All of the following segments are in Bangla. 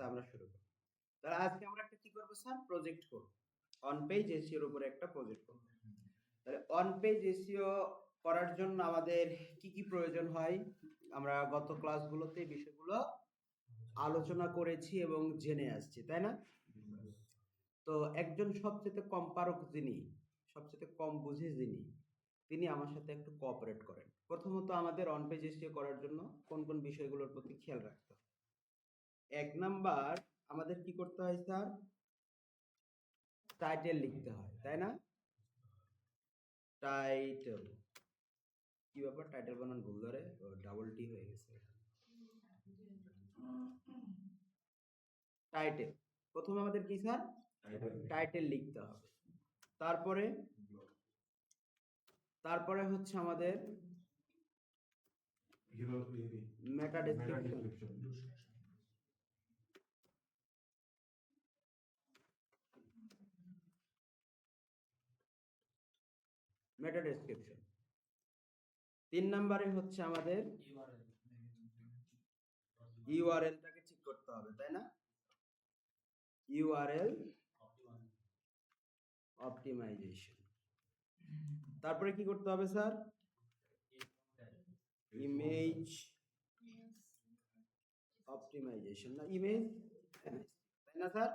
ক্লাসটা আমরা শুরু করব। তাহলে আজকে আমরা একটা কি করব স্যার? প্রজেক্ট করব। অন পেজ এসইও এর উপরে একটা প্রজেক্ট করব। তাহলে অন পেজ এসইও করার জন্য আমাদের কি কি প্রয়োজন হয়? আমরা গত ক্লাসগুলোতে এই বিষয়গুলো আলোচনা করেছি এবং জেনে আসছি, তাই না? তো একজন সবচেয়ে কম পারক যিনি, সবচেয়ে কম বুঝে যিনি, তিনি আমার সাথে একটু কোঅপারেট করেন। প্রথমত আমাদের অন পেজ এসইও করার জন্য কোন কোন বিষয়গুলোর প্রতি খেয়াল রাখতে হবে? ১ নাম্বার আমাদের কি করতে হয় স্যার? টাইটেল লিখতে হয়, তাই না? টাইটেল। কি ব্যাপার, টাইটেল বানান ভুল ধরে? ও ডাবল টি হয়ে গেছে। টাইটেল। প্রথমে আমাদের কি স্যার? টাইটেল লিখতে হবে। তারপরে তারপরে হচ্ছে আমাদের মেটা ডেসক্রিপশন। মেটা ডেসক্রিপশন। ৩ নম্বরে হচ্ছে আমাদের ইউআরএলটাকে ঠিক করতে হবে, তাই না? URL optimisation. তারপরে কি করতে হবে স্যার? ইমেজ অপটিমাইজেশন, না ইমেজ, তাই না স্যার?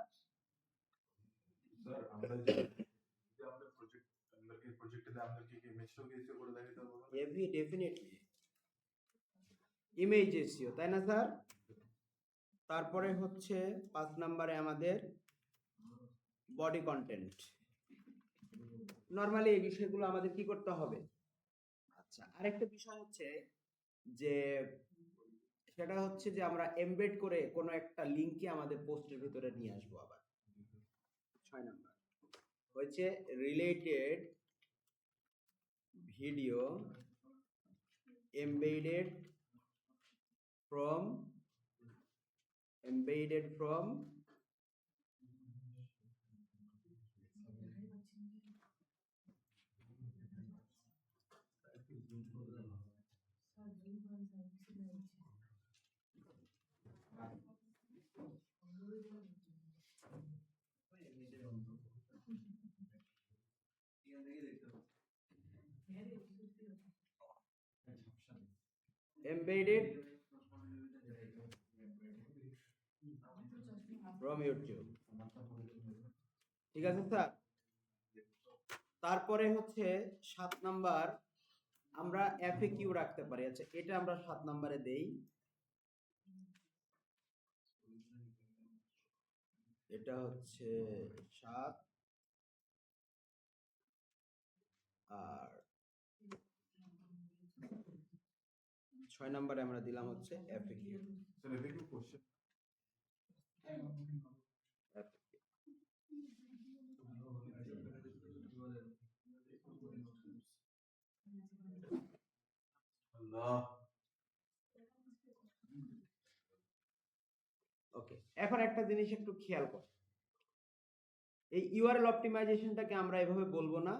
স্যার আমরা যে আমাদের প্রজেক্টে আমাদেরকে কি ইমেজ শোকেস করে দেখাতে হবে? ডেফিনেটলি ইমেজ এসইও, তাই না স্যার? তারপরে হচ্ছে ৫ নম্বরে আমাদের বডি কন্টেন্ট। নরমালি এই বিষয়গুলো আমাদের কি করতে হবে? আচ্ছা, আরেকটা বিষয় হচ্ছে যে সেটা হচ্ছে যে আমরা এমবেড করে কোনো একটা লিংককে আমাদের পোস্টের ভিতরে নিয়ে আসবো আবার। ৬ নাম্বার হচ্ছে related video embedded from embedded from YouTube। ঠিক আছে স্যার? তারপরে হচ্ছে ৭ নাম্বার আমরা এফএকিউ রাখতে পারি। আচ্ছা, এটা আমরা ৭ নাম্বারে দেই। এটা হচ্ছে ৭, আর ৬ নাম্বারে আমরা দিলাম হচ্ছে এফএকিউ। স্যার এফএকিউ কোশ্চেন আল্লাহ। ওকে, এখন একটা জিনিস একটু খেয়াল কর। এই ইউআরএল অপটিমাইজেশনটাকে আমরা এভাবে বলবো না,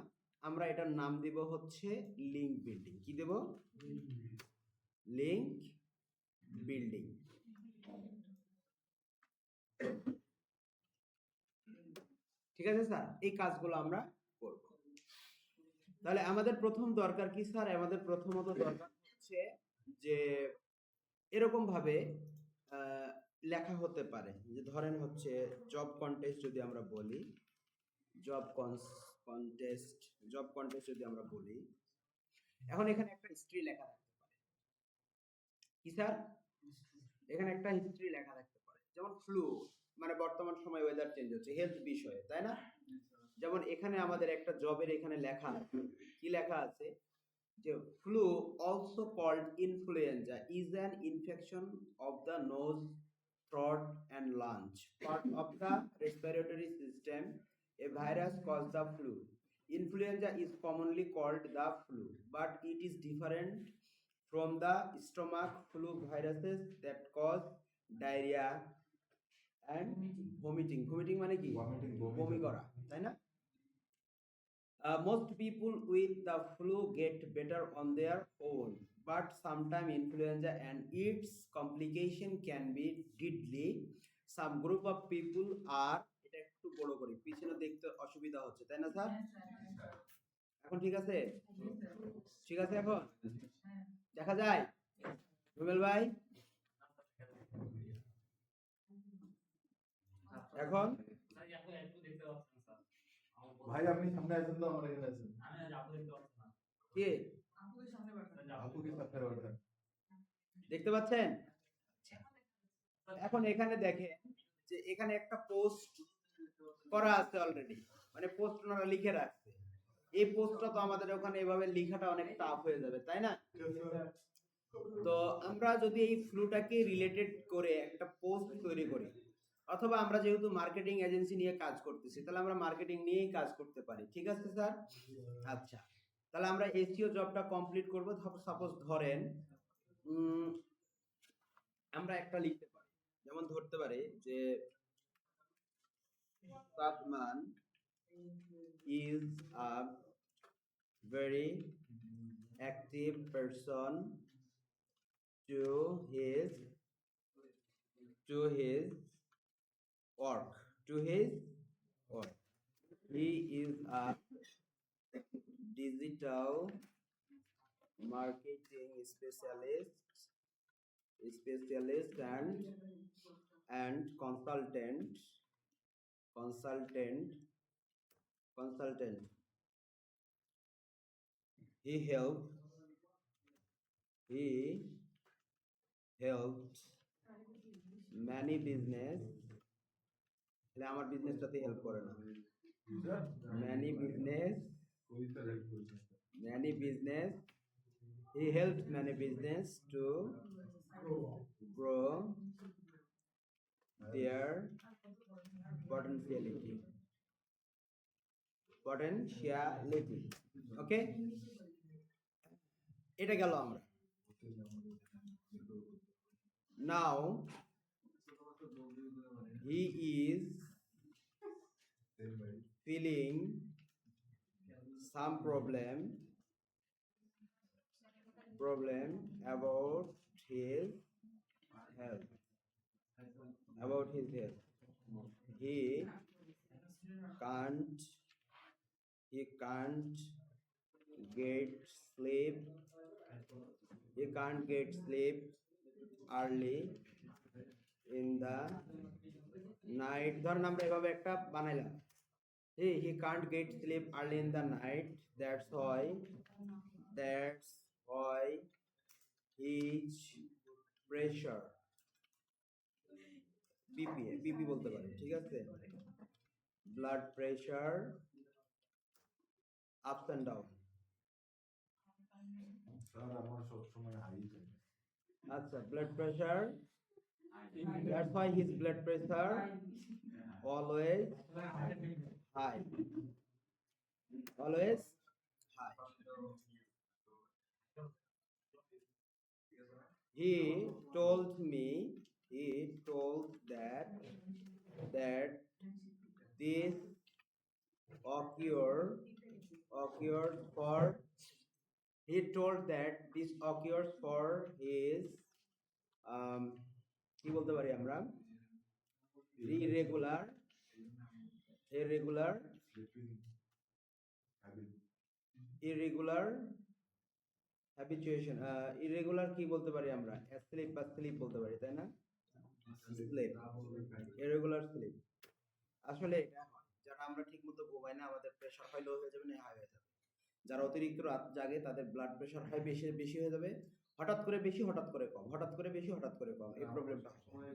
আমরা এটার নাম দিব হচ্ছে লিংক বিল্ডিং। কি দেব? Link building. ঠিক আছে স্যার? এই কাজগুলো আমরা করব। তাহলে আমাদের প্রথম দরকার কি স্যার? আমাদের প্রথমত দরকার হচ্ছে যে এরকম ভাবে লেখা হতে পারে যে ধরেন হচ্ছে জব কন্টেস্ট যদি আমরা বলি, জব কন্টেস্ট যদি আমরা বলি, এখন এখানে একটা হিস্ট্রি লেখা থাকতে পারে। কি স্যার? এখানে একটা হিস্ট্রি লেখা থাকতে পারে, যেমন ফ্লু, মানে বর্তমান সময় ওয়েদার চেঞ্জ হচ্ছে, হেলথ বিষয়ে, তাই না? যেমন এখানে আমাদের একটা জবের এখানে লেখা আছে, কি লেখা আছে যে flu also called influenza is an infection of the nose, throat and lungs, part of the respiratory system. A virus causes the flu. Influenza is commonly called the flu, but it is different from the stomach flu viruses that cause diarrhea and vomiting. Vomiting মানে কি? বমি করা, তাই না? Most people with the flu get better on their own, but sometimes influenza and its complication can be deadly. Some group of people আর, এটা একটু বড় করি, পিছনে দেখতে অসুবিধা হচ্ছে, তাই না স্যার? এখন ঠিক আছে? ঠিক আছে এখন দেখা যায়? রুবেল ভাই এখন ভাই আপনি সামনে আছেন তো, আমার এখানে আছেন। কি আপু কি সামনে ওঠেন? দেখতে পাচ্ছেন? এখন এখানে দেখেন যে এখানে একটা পোস্ট করা আছে অলরেডি, মানে পোস্ট ওনারা লিখে রাখছে। এই পোস্টটা তো আমাদের ওখানে এভাবে লেখাটা অনেক টাফ হয়ে যাবে, তাই না? তো আমরা যদি এই ফ্লুটাকে রিলেটেড করে একটা পোস্ট তৈরি করি, অথবা আমরা যেহেতু মার্কেটিং এজেন্সি নিয়ে কাজ করতেছি, তাহলে আমরা মার্কেটিং নিয়েই কাজ করতে পারি। ঠিক আছে স্যার? আচ্ছা, তাহলে আমরা এসইও জবটা কমপ্লিট করব। সাপোজ ধরেন আমরা একটা লিখতে পারি, যেমন ধরতে পারি যে Sadman is a very active person to his work. He is a digital marketing specialist and consultant. He helped many business, তাহলে আমার বিজনেসটাতে হেল্প করে না। many business he helped many business to grow their potentiality. ওকে, এটা গেল আমরা। Now he is feeling some problem about his health. He can't get sleep. Early in the night. ধরেন আমরা এভাবে একটা বানাইলাম, he can't get sleep early in the night. That's why his pressure, BP বলতে পারি, ঠিক আছে? blood pressure ups and down. Sir আমার সব সময় হাই থাকে। আচ্ছা, blood pressure, that's why his blood pressure always high. He told that this occurs for his কি বলতে পারি আমরা, irregular habituation. irregular কি বলতে পারি আমরা, sleep বলতে পারি, তাই না? irregular sleep। আসলে এটা যারা আমরা ঠিকমতো ঘুমাই না, আমাদের প্রেসার হাই লো হয়ে যাবে না হাই হয়ে যাবে। যারা অতিরিক্ত রাত জাগে তাদের ব্লাড প্রেসার হাই বেশি হয়ে যাবে, হঠাৎ করে বেশি, হঠাৎ করে কম, হঠাৎ করে বেশি, হঠাৎ করে কম, এই প্রবলেমটা হয়।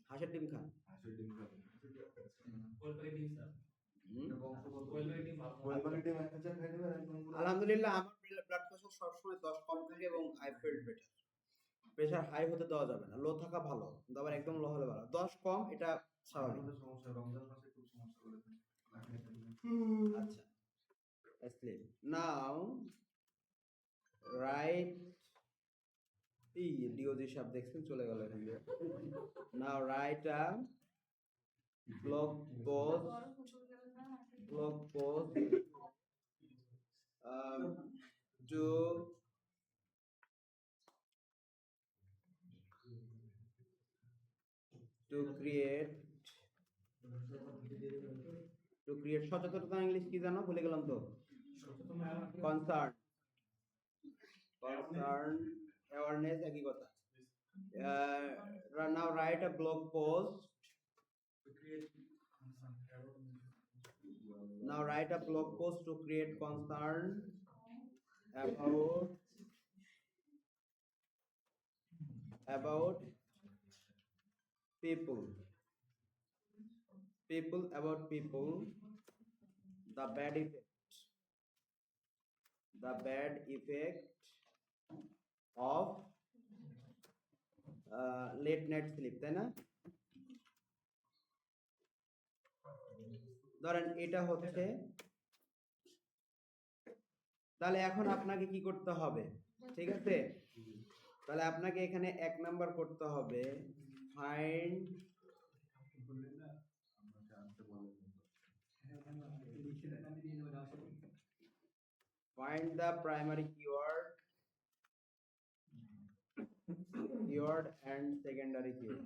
হাঁসের ডিম খান? আলহামদুলিল্লাহ, আমার ব্লাড প্রেসার সবসময় 10 কম থাকে এবং I feel better. Pressure high হতে দেওয়া যাবে না, লো থাকা ভালো, কিন্তু আবার একদম লো হলে ভালো। 10 কম এটা স্বাভাবিক। আচ্ছা, sleep. Now write, এই ডিওজি সাহেব দেখছেন চলে গেল এখান দিয়ে। Now write a blog post to to create সচেতনতা ইংলিশ কি জানো ভুলে গেলাম তো concern awareness একই কথা now write a blog post now write a blog post to create concern about people about people the bad effect of late night sleep তাই না ধরেন এটা হচ্ছে তাহলে এখন আপনাকে কি করতে হবে ঠিক আছে তাহলে আপনাকে এখানে 1 নাম্বার করতে হবে find the primary keyword and secondary keyword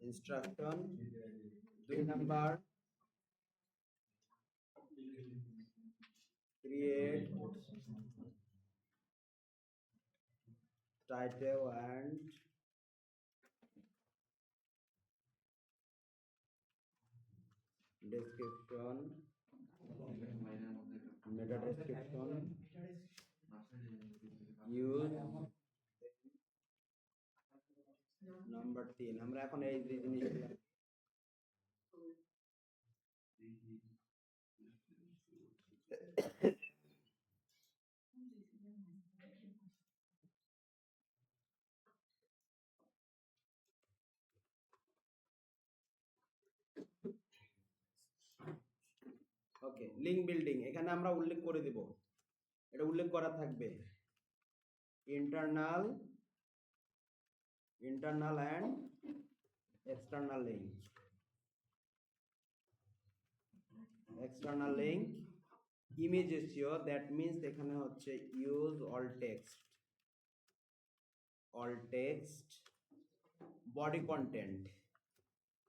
instruction 2 number create title and description meta description use number 3 আমরা এখন এই জিনিসগুলো ওকে লিংক বিল্ডিং এখানে আমরা উল্লেখ করে দেব এটা উল্লেখ করা থাকবে internal and external link image SEO that means এখানে হচ্ছে use all text body content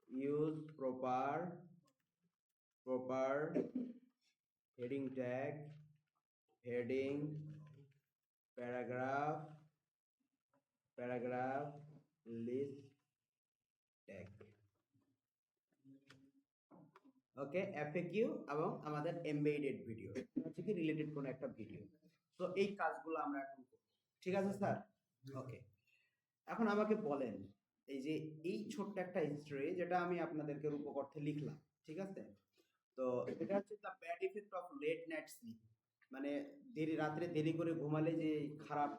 use proper heading tag heading paragraph list tag ওকে FAQ এবং আমাদের এমবেডেড ভিডিও হচ্ছে কি রিলেটেড কোন একটা ভিডিও তো এই কাজগুলো আমরা এখন করব ঠিক আছে স্যার ওকে এখন আমাকে বলেন এই যে এই ছোট্ট একটা হিস্ট্রি যেটা আমি আপনাদেরকে রূপকর্থে লিখলাম ঠিক আছে তো এটা হচ্ছে the bad effect of late night sleep মানে রাত্রে দেরি করে ঘুমালে যে খারাপ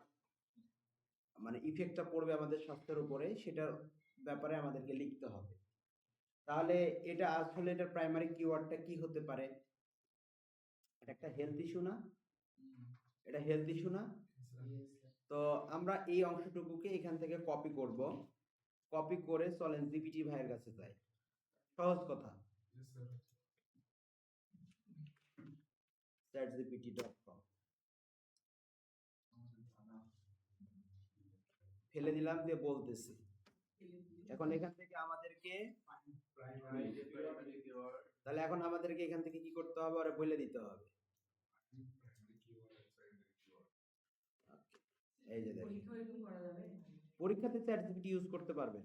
মানে ইফেক্টটা পড়বে আমাদের স্বাস্থ্যের উপরে সেটার ব্যাপারে আমাদেরকে লিখতে হবে তাহলে এটা আসলে এটার প্রাইমারি কিওয়ার্ডটা কি হতে পারে এটা একটা হেলথ ইস্যু না এটা হেলথ ইস্যু না তো আমরা এই অংশটুকুকে এখান থেকে কপি করে চলেন জিপিটি ভাইয়ের কাছে যাই সহজ কথা chatgpt.com ফেলে দিলাম দিয়ে বলতেছি এখন এখান থেকে আমাদেরকে তাহলে এখন আমাদেরকে এখান থেকে কি করতে হবে ওরা বলে দিতে হবে এই যে দেখেন পরীক্ষাতে চ্যাটজিপিটি ইউজ করতে পারবেন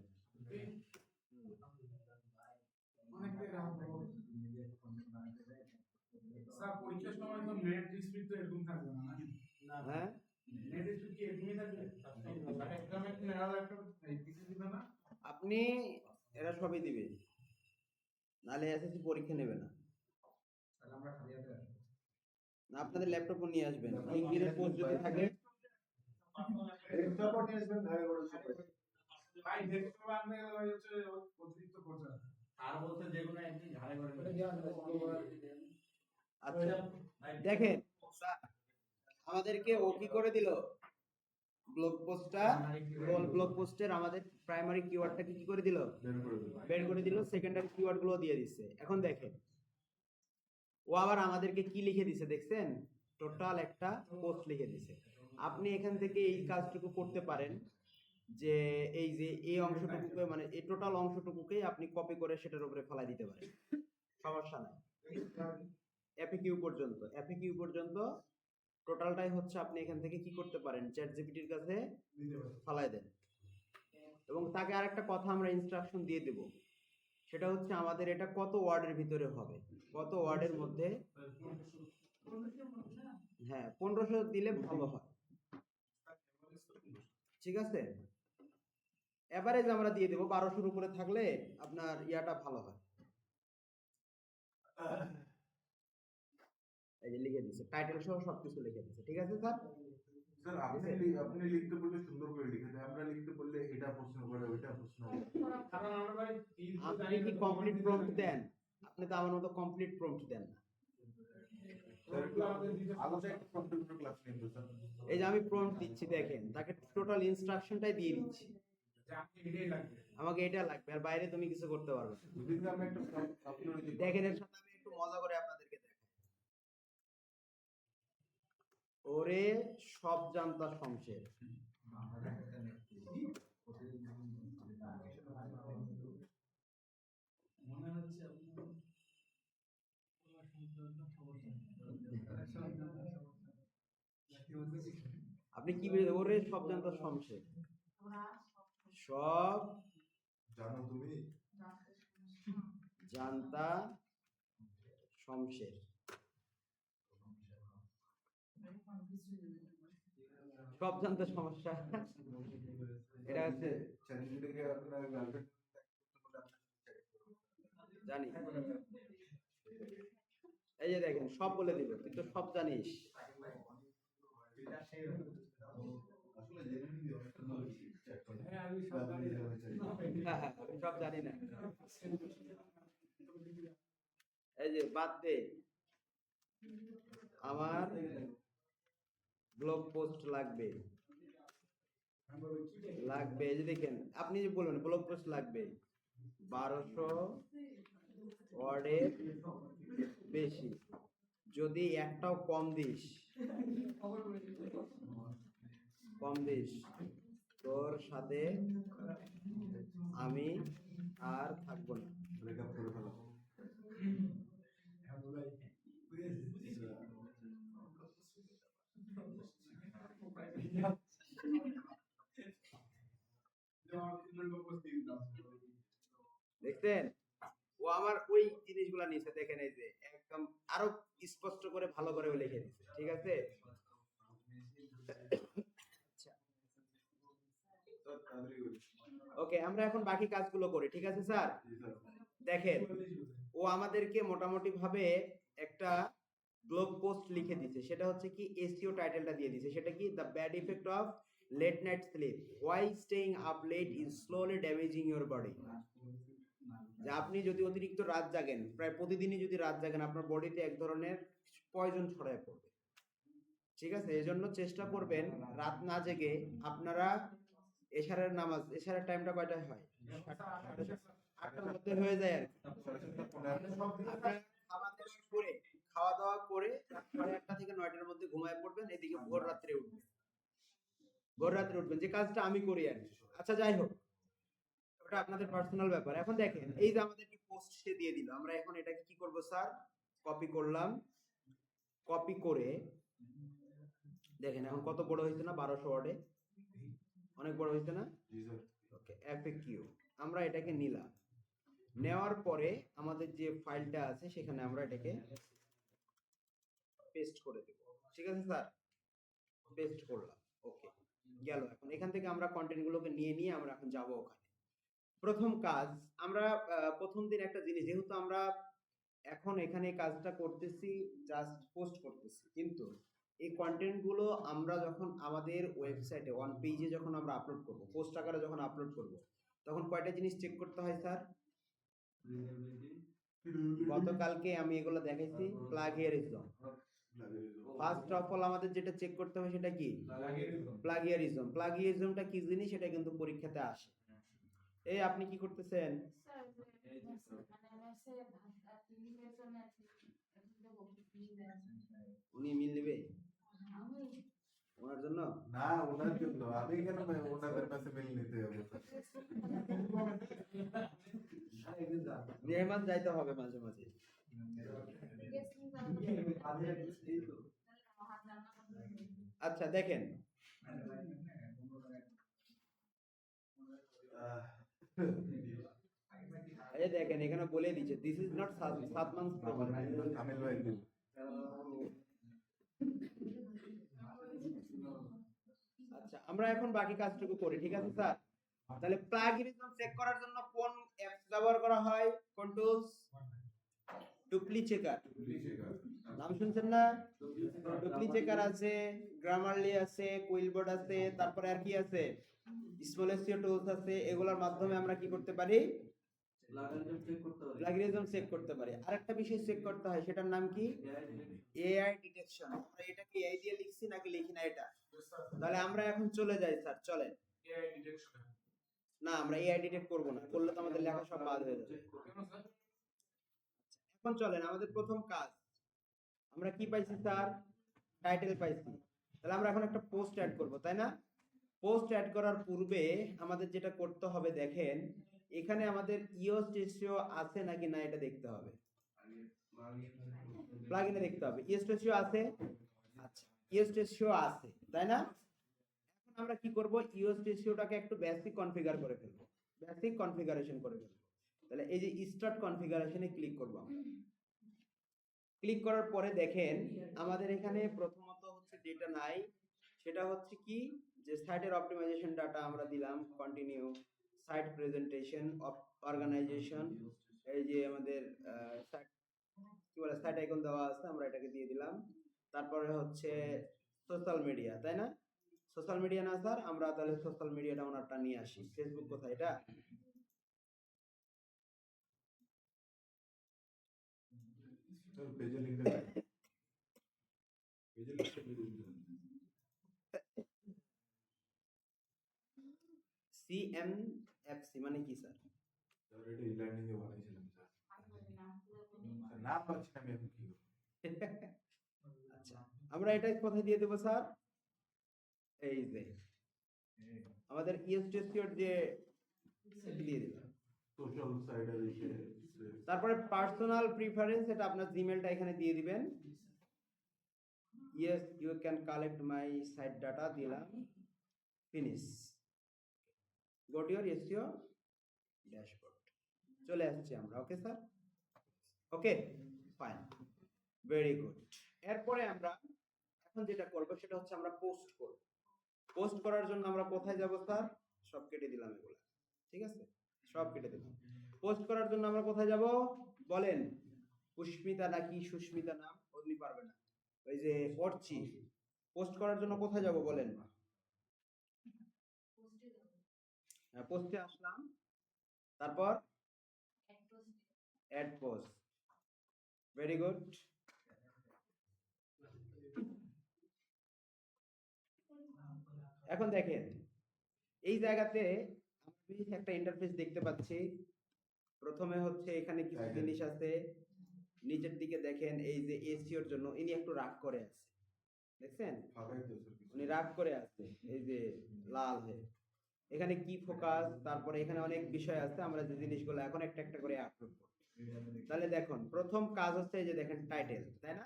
স্যার পরীক্ষার সময় তো নেট স্পিড তো এরকম থাকবে না হ্যাঁ নেট স্পিড কি এরকমই থাকবে এক্সামে কি নেওয়া একটা কিছু দিবে না আপনি এরা সবই দিবে নালে এসএসসি পরীক্ষা নেবে না তাহলে আমরা খালি হাতে আসবো না আপনাদের ল্যাপটপ নিয়ে আসবেন লিংকডিনের পোস্ট যদি থাকে ডেস্কটপ নিয়ে আসবেন ভাই বড় ভাই ডেস্কটপ আনতে গেলে ভাই হচ্ছে অতিরিক্ত খরচা আর বলতে যেগুলো একদিন ঘাড়ে করে আচ্ছা দেখেন আমাদেরকে ও কি করে দিল ব্লগ পোস্টের আমাদের প্রাইমারি কিওয়ার্ডটাকে কি করে দিল, বের করে দিল, সেকেন্ডারি কিওয়ার্ড গুলো দিয়ে দিচ্ছে। এখন দেখেন ও আবার আমাদেরকে কি লিখে দিছে দেখছেন, টোটাল একটা পোস্ট লিখে দিছে। আপনি এখান থেকে এই কাজটুকু করতে পারেন যে এই যে এই অংশটুকুকে মানে এই টোটাল অংশটুকুকেই আপনি কপি করে সেটার উপরে ফেলাই দিতে পারেন, সমস্যা নাই। এফএকিউ পর্যন্ত টোটালটাই হচ্ছে আপনি এখান থেকে কি করতে পারেন, চ্যাট জিপিটির কাছে ফেলাই দেন। এবং তাকে আরেকটা কথা আমরা ইনস্ট্রাকশন দিয়ে দেব, সেটা হচ্ছে আমাদের এটা কত ওয়ার্ডের ভিতরে হবে, কত ওয়ার্ডের মধ্যে। হ্যাঁ 1500 দিলে ভালো হয়, ঠিক আছে। এভারেজ আমরা দিয়ে দেবো 1200-র উপরে থাকলে আপনার ইয়াটা ভালো হয়। এই যে লিখে দিচ্ছে, টাইটেল সহ সবকিছু লিখে দিচ্ছে, ঠিক আছে স্যার। স্যার আপনি লিখতে বললে সুন্দর করে লিখে দেন, আমরা লিখতে বললে এটা প্রশ্ন করে ওইটা প্রশ্ন করে। কারণ আমরা ভাই আপনি কি কমপ্লিট প্রম্পট দেন? আপনি তো আমার মতো কমপ্লিট প্রম্পট দেন না। আলাদা একটা কম্পিউটার ক্লাস নিয়ে স্যার। এই যে আমি প্রম্পট দিচ্ছি দেখেন, তাকে টোটাল ইনস্ট্রাকশনটাই দিয়ে দিচ্ছি, আমাকে এটা লাগবে, আর বাইরে তুমি কিছু করতে পারবে না। যদি আমি একটা আপলোড দিই, দেখেন এর সাথে আমি একটু মজা করে আপনাদেরকে দেখাই। ওরে সব জানতা শমশের, মনে হচ্ছে আপনি কি বলে ওরে সব জানতা শমশের, সব জানো তুমি জানতা শমশের। সব জানতে সমস্যা, এটা হচ্ছে চ্যানেলটিকে আপনার গার্লফ্রেন্ড জানি। এই যে দেখেন সব বলে দিল, তুই তো সব জানিস। আসলে জেনে নিও আমি সব জানি না। এই যে বাদ দে, আমার ব্লগ পোস্ট লাগবে, এই যে দেখেন আপনি যে বলবেন ব্লগ পোস্ট লাগবে 1200 ওয়ার্ডের বেশি, যদি একটাও কম দিস তোর সাথে আমি আর থাকবো না। ব্রেকআপ করে ফেলো। দেখছেন ও আমার ওই জিনিসগুলা নিচে দেখেন, এই যে একদম আরো স্পষ্ট করে ভালো করে লিখে দিচ্ছে, ঠিক আছে। ওকে আমরা এখন বাকি কাজগুলো করি, ঠিক আছে স্যার। দেখেন ও আমাদেরকে মোটামুটি ভাবে একটা ব্লগ পোস্ট লিখে দিয়েছে, সেটা হচ্ছে কি এসইও টাইটেলটা দিয়ে দিয়েছে, সেটা কি the bad effect of late night sleep, why staying up late is slowly damaging your body. যে আপনি যদি অতিরিক্ত রাত জাগেন, প্রায় প্রতিদিনই যদি রাত জাগেন, আপনার বডিতে এক ধরনের পয়জন ছড়ায় পড়বে, ঠিক আছে। এজন্য চেষ্টা করবেন রাত না জেগে আপনারা এশারের নামাজ, এশারের টাইমটা কয়টায় হয়, 8টার মধ্যে হয়ে যায় আর খাওয়া দাওয়া করে 8:30 থেকে 9টার মধ্যে ঘুমায় পড়বেন, এদিকে ভোর রাত্রে উঠবেন, যে কাজটা আমি করি আর কি। আচ্ছা যাই হোক, ওটা আপনাদের পার্সোনাল ব্যাপার। এখন দেখেন এই যে আমাদের কি পোস্ট সে দিয়ে দিল, আমরা এখন এটাকে কি করব স্যার, কপি করলাম, কপি করে দেখেন এখন কত বড় হয়েছে না, 1200 ওয়ার্ডে অনেক বড় হয়েছে না। ওকে এফএকিউ আমরা এটাকে নিলাম, নেওয়ার পরে আমাদের যে ফাইলটা আছে সেখানে আমরা এটাকে পেস্ট করে দেব, ঠিক আছে স্যার। পেস্ট করলাম, ওকে গেল। এখন এখান থেকে আমরা কন্টেন্টগুলোকে নিয়ে আমরা এখন যাব ওখানে। প্রথম কাজ আমরা প্রথম দিন একটা জিনিস, যেহেতু আমরা এখন এখানে কাজটা করতেছি, জাস্ট পোস্ট করতেছি, কিন্তু এই কন্টেন্টগুলো আমরা যখন আমাদের ওয়েবসাইটে অন পেজে যখন আমরা আপলোড করব, পোস্ট আকারে যখন আপলোড করব, তখন কয়টা জিনিস চেক করতে হয় স্যার। গতকালকে আমি এগুলো দেখাইছি, plug here is on, first of all আমাদের যেটা চেক করতে হবে সেটা কি? প্লাগিয়ারিজম। প্লাগিয়ারিজমটা কি জিনিস সেটা কিন্তু পরীক্ষাতে আসে। এই আপনি কি করতেছেন? উনি মিল নেবে ওনার জন্য? না ওনার জন্য আমি কেন ওনাদের কাছে মিল নিতে যাবো? মেহমান যাইতে হবে মাঝে মাঝে। আচ্ছা দেখেন, এই দেখেন এখানে বলে দিচ্ছে দিস ইজ নট সাতমান্স প্রবলেম। আমিল ভাই দিন। আচ্ছা আমরা এখন বাকি কাজটুকু করি, ঠিক আছে স্যার? তাহলে প্লাগিয়ারিজম চেক করার জন্য কোন অ্যাপস ব্যবহার করা হয়? কোন টুলস? টুপলি চেকার। নাম শুনছেন না? টুপলি চেকার আছে, গ্রামারলি আছে, কুইলবোর্ড আছে, তারপরে আর কি আছে? স্মল এসইও টুলস আছে। এগুলোর মাধ্যমে আমরা কি করতে পারি? প্লাগিয়ারিজম চেক করতে পারি। আরেকটা বিষয় চেক করতে হয়, সেটার নাম কি? AI detection. আমরা এটা কি এআই দিয়ে লিখছি নাকি লিখি না এটা? তাহলে আমরা এখন চলে যাই স্যার, চলেন। না আমরা এআই ডিটেক্ট করব না, করলে তো আমাদের লেখা সব বাদ হয়ে যাবে। এখন চলেন আমাদের প্রথম কাজ, আমরা কি পাইছি স্যার? টাইটেল পাইছি। তাহলে আমরা এখন একটা পোস্ট অ্যাড করব, তাই না? পোস্ট অ্যাড করার পূর্বে আমাদের যেটা করতে হবে, দেখেন এখানে আমাদের ইওস রেশিও আছে নাকি না এটা দেখতে হবে। প্লাগইনে দেখতে হবে ইওস রেশিও আছে। আচ্ছা ইওস রেশিও আছে, তাই না? এখন আমরা কি করব, ইওস রেশিওটাকে একটু বেসিক কনফিগার করে ফেলবো, বেসিক কনফিগারেশন করে ফেলবো। তাহলে এই যে স্টার্ট কনফিগারেশনে ক্লিক করব আমরা। ক্লিক করার পরে দেখেন আমাদের এখানে প্রথমত হচ্ছে যেটা নাই সেটা হচ্ছে কি, যে সাইটের অপটিমাইজেশন ডাটা আমরা দিলাম, কন্টিনিউ, সাইট প্রেজেন্টেশন, অর্গানাইজেশন, এই যে আমাদের সাইট কি বলে সাইট আইকন দেওয়া আছে, আমরা এটাকে দিয়ে দিলাম। তারপরে হচ্ছে সোশ্যাল মিডিয়া, তাই না? সোশ্যাল মিডিয়া না স্যার, আমরা তাহলে সোশ্যাল মিডিয়াটা ওনারটা নিয়ে আসি। ফেসবুক কোথায়? এটা পেজে লিখে সিএমএফসি মানে কি স্যার? অলরেডি ল্যান্ডিং এ বানাইছিলাম স্যার। না পাচ্ছি না আমি এখন কি করব? আচ্ছা আমরা এটা কোথায় দিয়ে দেব স্যার? এই যে আমাদের ইএসটিএসিওর যে দিয়ে দিলাম। সোশ্যাল সাইডে এসে তারপরে পার্সোনাল প্রিফারেন্স, এটা আপনার জিমেলটা এখানে দিয়ে দিবেন। Yes you can collect my site data দিলাম, finish. Go to your SEO dashboard, চলে আসছি আমরা। Okay sir, okay fine, very good. এরপরে আমরা এখন যেটা করব সেটা হচ্ছে আমরা পোস্ট করব। পোস্ট করার জন্য আমরা কোথায় যাব স্যার? সব কেটে দিলাম এগুলো, ঠিক আছে? সব কেটে দিলাম। পোস্ট করার জন্য আমরা কোথায় যাব বলেন? পুষ্মিতা নাকি সুস্মিতা নাম উনি পারবে না, ওই যে অর্চি। পোস্ট করার জন্য কোথায় যাব বলেন? হ্যাঁ পোস্টে আসলাম, তারপর অ্যাড পোস্ট, ভেরি গুড। এখন দেখেন এই জায়গাতে আমি একটা ইন্টারফেস দেখতে পাচ্ছি। প্রথমে হচ্ছে এখানে কিছু জিনিস আছে, নিচের দিকে দেখেন এই যে এসইওর জন্য ইনি একটু রাগ করে আছে, দেখছেন? উনি রাগ করে আছে, এই যে লাল হয়ে। এখানে কি ফোকাস, তারপরে এখানে অনেক বিষয় আছে, আমরা যে জিনিসগুলো এখন একটা একটা করে আপলোড করব। তাহলে দেখুন প্রথম কাজ হচ্ছে এই যে দেখেন টাইটেল, তাই না?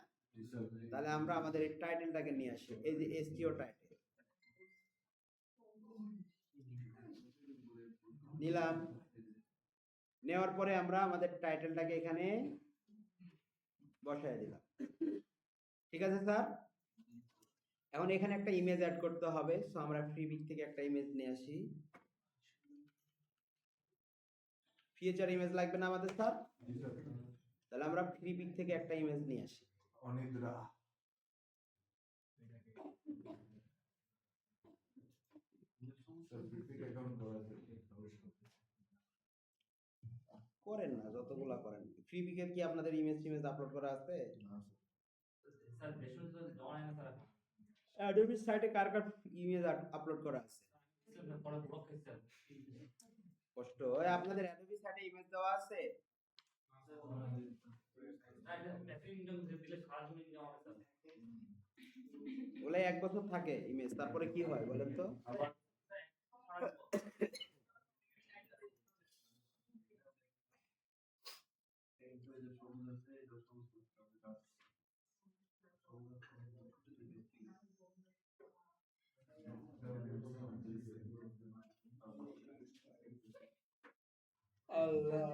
তাহলে আমরা আমাদের এই টাইটেলটাকে নিয়ে আসি, এই যে এসইও টাইটেল নিলাম। নেওয়ার পরে আমরা আমাদের টাইটেলটাকে এখানে বসায় দিলাম, ঠিক আছে স্যার? এখন এখানে একটা ইমেজ অ্যাড করতে হবে, সো আমরা ফ্রিপিক থেকে একটা ইমেজ নিয়ে আসি। ফিচার ইমেজ লাগবে না আমাদের স্যার? তাহলে আমরা ফ্রিপিক থেকে একটা ইমেজ নিয়ে আসি। অনিদ্রা করেন না, যতগুলা করেন। ফ্রিপিকের কি আপনাদের ইমেজ টিমেজ আপলোড করা আছে? অ্যাডোবি সাইটে কার কার ইমেজ আপলোড করা আছে? কষ্ট হয় আপনাদের অ্যাডোবি সাইটে ইমেজ দেওয়া আছে? ওগুলো 1 বছর থাকে ইমেজ, তারপরে কি হয় বলেন তো? আল্লাহ।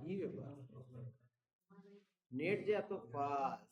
কি ব্যাপার? নেট যে এত ফাস্ট!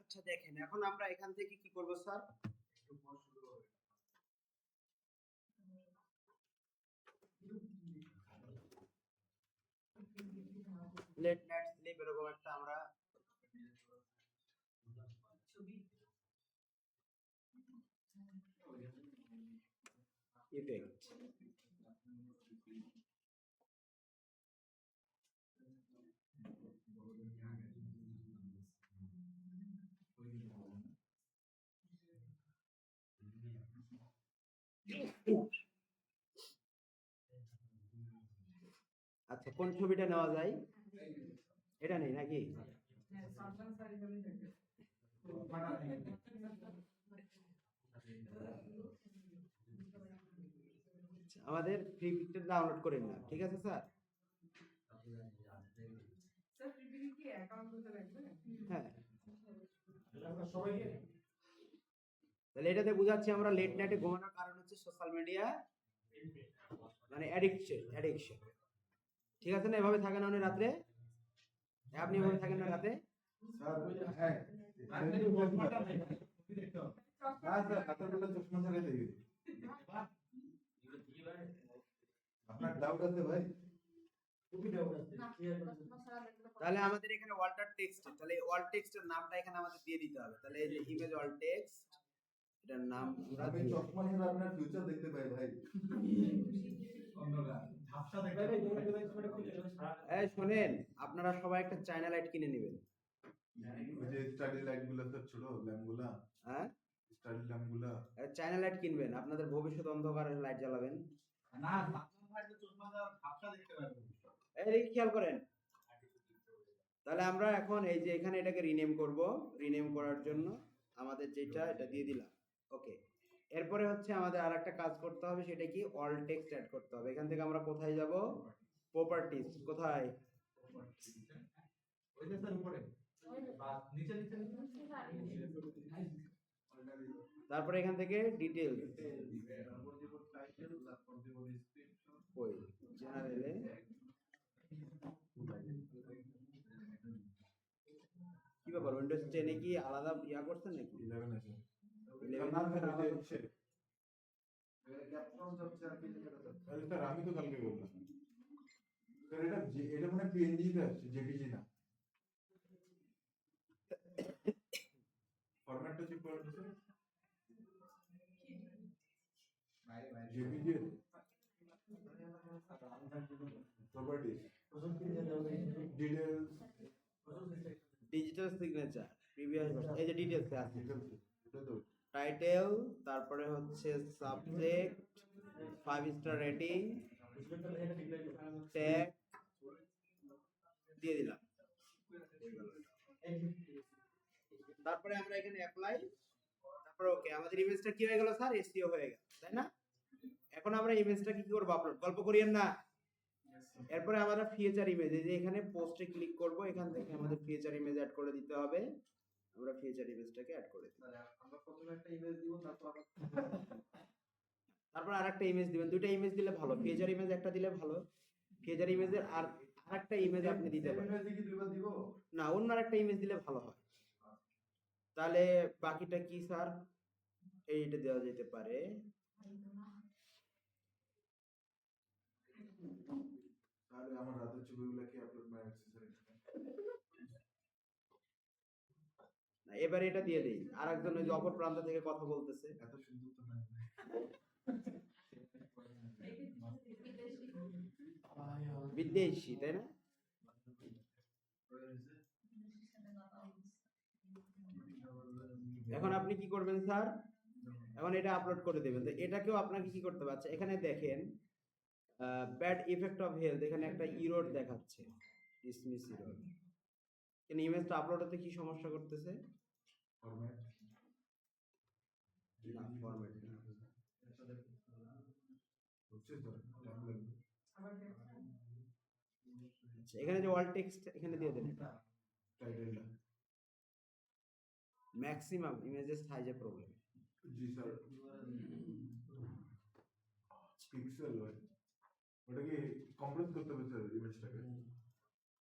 আচ্ছা দেখেন, এখন আমরা এখান থেকে কি করব স্যার? লেট নাইট স্লিপ এরকম একটা আমরা ইফেক্ট আচ্ছা, কোন ছবিটা নেওয়া যায়? এটা নেই নাকি? আমাদের ফ্রি পিকচার ডাউনলোড করে নিলাম, ঠিক আছে স্যার? হ্যাঁ, তাহলে এটাতে বুঝাচ্ছি আমরা লেট নাইটে ঘুমানোর কারণ হচ্ছে সোশ্যাল মিডিয়া, মানে অ্যাডিকশন। ঠিক আছে না? এভাবে থাকেন আপনি রাতে? আপনি এভাবে থাকেন না রাতে? হ্যাঁ, চশমা ছাড়াই দেখি। আপনার ডাউট আছে ভাই? তাহলে আমাদের এখানে ওয়াল্টার টেক্সট, তাহলে ওয়াল টেক্সটের নামটা এখানে আমাদের দিয়ে দিতে হবে। তাহলে এই যে ইমেজ ওয়াল টেক্সট, এটার নাম আমরা আমি চশমা ছাড়া আপনার ফিউচার দেখতে পাই ভাই। এই শোনেন, আপনারা সবাই একটা চায়না লাইট কিনে নেবেন। ওই যে স্টাডি লাইট গুলো স্যার, ছোট ল্যাম্প গুলা, হ্যাঁ, স্টাডি ল্যাম্প গুলা। চায়না লাইট কিনবেন, আপনাদের ভবিষ্যৎ অন্ধকারের লাইট জ্বালাবেন। না, ভাই তো চশমা দ্বারা ঝাপসা দেখতে পারবে। এই খেয়াল করেন। তাহলে আমরা এখন এই যে এখানে এটাকে রিনেম করব। রিনেম করার জন্য আমাদের যেটা এটা দিয়ে দিলাম, ওকে। এরপরে হচ্ছে আমাদের আরেকটা কাজ করতে হবে, সেটা কি? অল টেক্সট অ্যাড করতে হবে। এখান থেকে আমরা কোথায় যাব? প্রপার্টিজ। কোথায়? ওই যে স্যার উপরে বাস নিচে নিচে তারপরে এখান থেকে ডিটেইলস, ওই জেনারেলে কি ব্যাপার, উইন্ডোজ 10 এ কি আলাদা ইয়া করছেন নাকি? 11 আছে। 11 না স্যার, ওই যে স্যার আমি তো কালকে বললাম স্যার, এটা মানে পিএনজি তে আসছে, জেপিজি না। ফরম্যাটটা চেক করেন sir. JPG properties, details, digital signature, previous এই যে ডিটেইলস আছে, এটা তো টাইটেল, তারপরে হচ্ছে সাবজেক্ট, 5 স্টার রেটিং, ট্যাগ, দিয়ে দিলাম। তারপরে আমরা এখানে অ্যাপ্লাই, তারপরে ওকে, আমাদের ইমেজটা কি হয়ে গেল স্যার? এসইও হয়ে গেল, তাই না? এখন আমরা ইমেজটা কি করব? আপলোড। গল্প করিয়েন না। এরপরে আমরা ফিচার ইমেজ, এই যে এখানে পোস্টে ক্লিক করব, এখান থেকে আমাদের ফিচার ইমেজ অ্যাড করে দিতে হবে। আমরা ফিচার ইমেজটাকে অ্যাড করে দিই। আমরা প্রথমে একটা ইমেজ দিব, তারপর আরেকটা ইমেজ দিবেন। দুইটা ইমেজ দিলে ভালো, ফিচার ইমেজ একটা দিলে ভালো। ফিচার ইমেজের আর আরেকটা ইমেজ আপনি দিতে পারেন। ইমেজ কি দুইবার দিব? না, অন্য আরেকটা ইমেজ দিলে ভালো হয়। তাহলে বাকিটা কি স্যার? এইটা দেওয়া যেতে পারে। তাহলে আমার রাতের ছবিগুলো কি আপলোড মাই অ্যাক্সেসরি? না, এবারে এটা দিয়ে দেই। আরেকজন ওই যে অপর প্রান্ত থেকে কথা বলতেছে। এত সুন্দর তো না। বিদেশি, তাই না? এখন আপনি কি করবেন স্যার? এখন এটা আপলোড করে দেবেন। তো এটাকেও আপনাকে কি করতে হবে? আচ্ছা, এখানে দেখেন ব্যাড ইফেক্ট অফ হেলথ, এখানে একটা ইরর দেখাচ্ছে, ডিসমিস ইরর। কেন ইমেজটা আপলোড হতে কি সমস্যা করতেছে? ফরম্যাট না, ফরম্যাট হচ্ছে তো টাইম লাগবে। আচ্ছা, এখানে যে অল টেক্সট এখানে দিয়ে দেন। টাইটেলটা ম্যাক্সিমাম ইমেজেস সাইজে প্রবলেম। জি স্যার, পিক্সেল হয় ওটা কি কমপ্রেস করতে হবে স্যার ইমেজটাকে?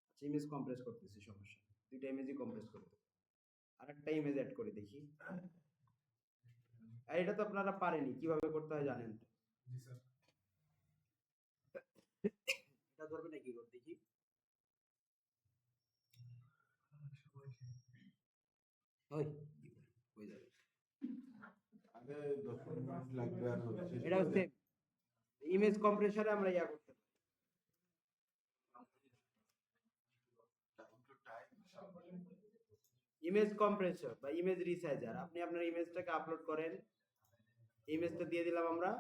আচ্ছা, ইমেজ কম্প্রেস করতেছি, সমস্যা নেই। দুইটা ইমেজই কম্প্রেস করতে। আরেকটা ইমেজ অ্যাড করে দেখি। আর এটা তো আপনারা পারেনি, কিভাবে করতে হয় জানেন তো? জি স্যার। এটা ধরবে নাকি করে দেখি। ওই হয়ে যাবে। আগে 10 মিনিট লাগবে আর হচ্ছে এটা হচ্ছে ইমেজ কম্প্রেসরে আমরা ইয়া করতে পারি। ইমেজ কম্প্রেসর বা ইমেজ রিসাইজার, আপনি আপনার ইমেজটাকে আপলোড করেন। ইমেজটা দিয়ে দিলাম আমরা।